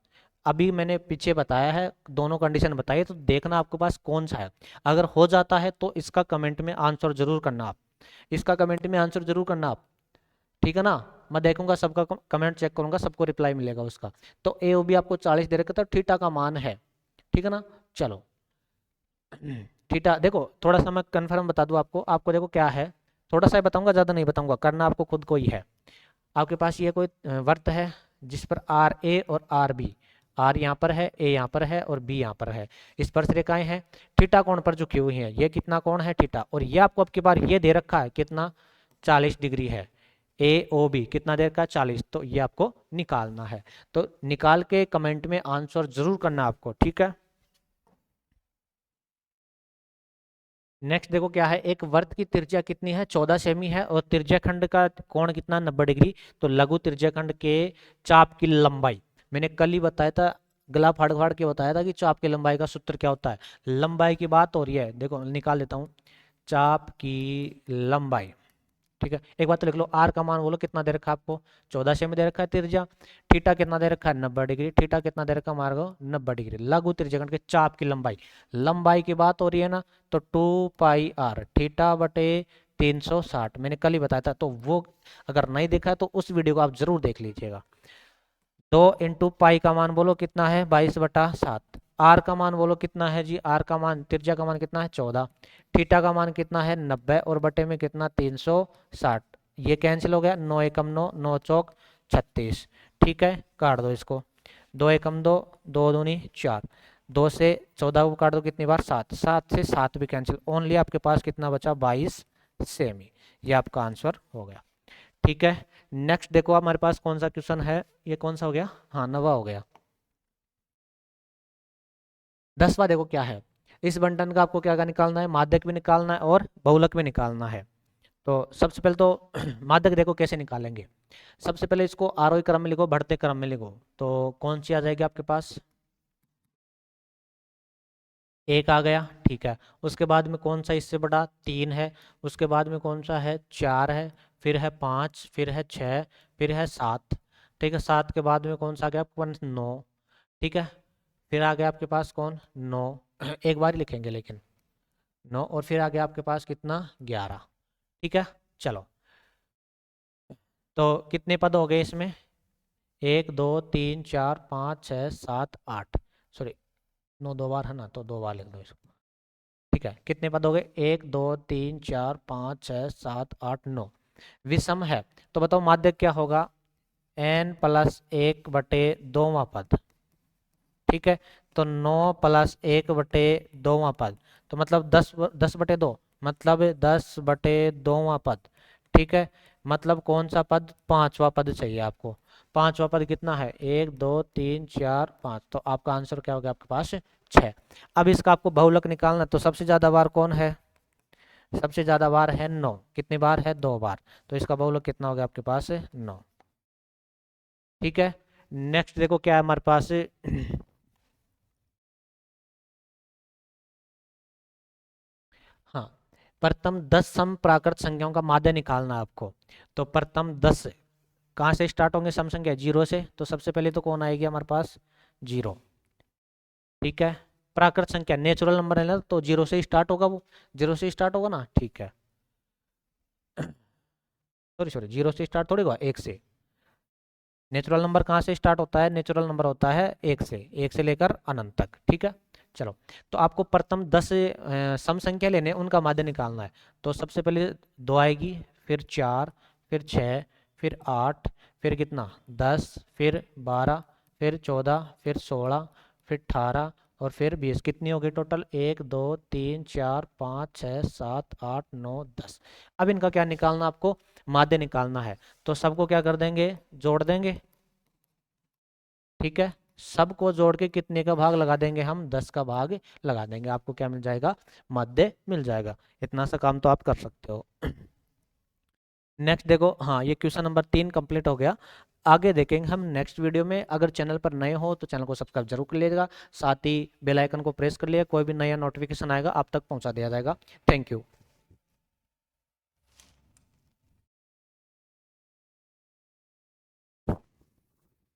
अभी मैंने पीछे बताया है दोनों कंडीशन बताई है, तो देखना आपके पास कौन सा है, अगर हो जाता है तो इसका कमेंट में आंसर जरूर करना आप, इसका कमेंट में आंसर जरूर करना आप, ठीक है ना। मैं देखूंगा सबका कमेंट चेक करूंगा, सबको रिप्लाई मिलेगा उसका। तो ए ओ बी आपको 40 दे रखा था, थीटा का मान है, ठीक है ना। चलो थीटा देखो थोड़ा सा मैं कन्फर्म बता दूं आपको, देखो क्या है, थोड़ा सा ही बताऊंगा, ज़्यादा नहीं बताऊंगा, करना आपको खुद को ही है। आपके पास ये कोई वर्त है जिस पर आर ए और आर बी, आर यहाँ पर है, ए यहाँ पर है और बी यहाँ पर है, स्पर्श रेखाएं हैं, थीटा कोण पर झुकी हुई हैं। ये कितना कोण है थीटा, और ये आपको अब की बार ये दे रखा है कितना 40 डिग्री है। ए ओ बी कितना दे रखा है 40, तो ये आपको निकालना है। तो निकाल के कमेंट में आंसर जरूर करना आपको, ठीक है। नेक्स्ट देखो क्या है, एक वर्त की त्रिज्या कितनी है 14 सेमी है और त्रिज्याखंड का कोण कितना 90 डिग्री। तो लघु त्रिज्याखंड के चाप की लंबाई, मैंने कल ही बताया था, गला फाड़ फाड़ के बताया था कि चाप की लंबाई का सूत्र क्या होता है। लंबाई की बात हो रही है, देखो निकाल देता हूँ, चाप की लंबाई, ठीक है। एक बात तो लिख लो, आर का मान बोलो कितना दे रखा है आपको 14 सेमी दे रखा है त्रिज्या, थीटा कितना दे रखा है 90 डिग्री, थीटा कितना दे रखा है हमारे को 90 डिग्री। लघु त्रिज्याखंड के चाप की लंबाई, लंबाई की बात हो रही है ना, तो 2 पाई आर थीटा बटे 360, मैंने कल ही बताया था, तो वो अगर नहीं देखा है तो उस वीडियो को आप जरूर देख लीजिएगा। 2 इंटू पाई का मान बोलो कितना है 22/7, आर का मान बोलो कितना है जी, आर का मान त्रिज्या का मान कितना है 14, थीटा का मान कितना है 90 और बटे में कितना 360, ये कैंसिल हो गया, 9 एकम 9, 9 चौक 36, ठीक है। काट दो इसको, 2 एकम 2, 2 दूनी 4, 2 से 14 को काट दो कितनी बार 7, 7 से 7 भी कैंसिल, ओनली आपके पास कितना बचा 22 सेमी, ये आपका आंसर हो गया, ठीक है। नेक्स्ट देखो हमारे पास कौन सा क्वेश्चन है, ये कौन सा हो गया, हाँ 9वां हो गया। 10वां देखो क्या है, इस बंटन का आपको क्या क्या निकालना है, माध्यक भी निकालना है और बहुलक भी निकालना है। तो सबसे पहले तो माध्यक देखो कैसे निकालेंगे, सबसे पहले इसको आरोही क्रम में लिखो, बढ़ते क्रम में लिखो, तो कौन सी आ जाएगी आपके पास, एक आ गया, ठीक है। उसके बाद में कौन सा इससे बड़ा 3 है, उसके बाद में कौन सा है 4 है, फिर है 5, फिर है 6, फिर है 7, ठीक है। 7 के बाद में कौन सा आ गया आपके पास 9, ठीक है। फिर आ गया आपके पास कौन 9, एक बार ही लिखेंगे लेकिन 9, और फिर आ गया आपके पास कितना 11, ठीक है। चलो तो कितने पद हो गए इसमें, 1 2 3 4 5 6 7 8, सॉरी 9 दो बार है ना, तो 2 बार लिख दो इसको, ठीक है। कितने पद हो गए 1 2 3 4 5 6 7 8 9, विषम है, तो बताओ माध्यक क्या होगा, n प्लस 1 बटे 2वां पद, ठीक है। तो 9 प्लस 1 बटे 2वां पद, तो मतलब 10 बटे 2, मतलब 10 बटे 2वां पद, ठीक है। मतलब कौन सा पद 5वां पद चाहिए आपको, 5वां पद कितना है 1 2 3 4 5, तो आपका आंसर क्या हो गया आपके पास 6। अब इसका आपको बहुलक निकालना, तो सबसे ज्यादा बार कौन है, सबसे ज्यादा बार है 9, कितनी बार है 2 बार, तो इसका बहुलक कितना हो गया आपके पास 9, ठीक है। नेक्स्ट देखो क्या है हमारे पास हाँ, प्रथम 10 सम प्राकृत संख्याओं का माध्य निकालना है आपको। तो प्रथम 10 कहाँ से स्टार्ट होंगे सम संख्या 0 से, तो सबसे पहले तो कौन आएगी हमारे पास 0, ठीक है। प्राकृत संख्या नेचुरल नंबर है ना, तो 0 से स्टार्ट होगा, वो 0 से स्टार्ट होगा ना, ठीक है। सॉरी सॉरी 0 से स्टार्ट थोड़ी होगा, 1 से। नेचुरल नंबर कहाँ से स्टार्ट होता है, नेचुरल नंबर होता है 1 से, 1 से लेकर अनंत तक, ठीक है। चलो तो आपको प्रथम 10 सम संख्या लेने उनका माध्य निकालना है। तो सबसे पहले 2 आएगी, फिर 4, फिर 6, फिर 8, फिर कितना 10, फिर 12, फिर 14, फिर 16, फिर 18 और फिर 20, कितनी होगी टोटल 1 2 3 4 5 6 7 8 9 10। अब इनका क्या निकालना आपको, माध्य निकालना है, तो सबको क्या कर देंगे जोड़ देंगे, ठीक है। सबको जोड़ के कितने का भाग लगा देंगे हम, 10 का भाग लगा देंगे, आपको क्या मिल जाएगा माध्य मिल जाएगा। इतना सा काम तो आप कर सकते हो। नेक्स्ट देखो, हाँ ये क्वेश्चन नंबर 3 कंप्लीट हो गया। आगे देखेंगे हम नेक्स्ट वीडियो में। अगर चैनल पर नए हो तो चैनल को सब्सक्राइब जरूर कर लीजिएगा, साथ ही बेल आइकन को प्रेस कर लिया, कोई भी नया नोटिफिकेशन आएगा आप तक पहुंचा दिया जाएगा। Thank you.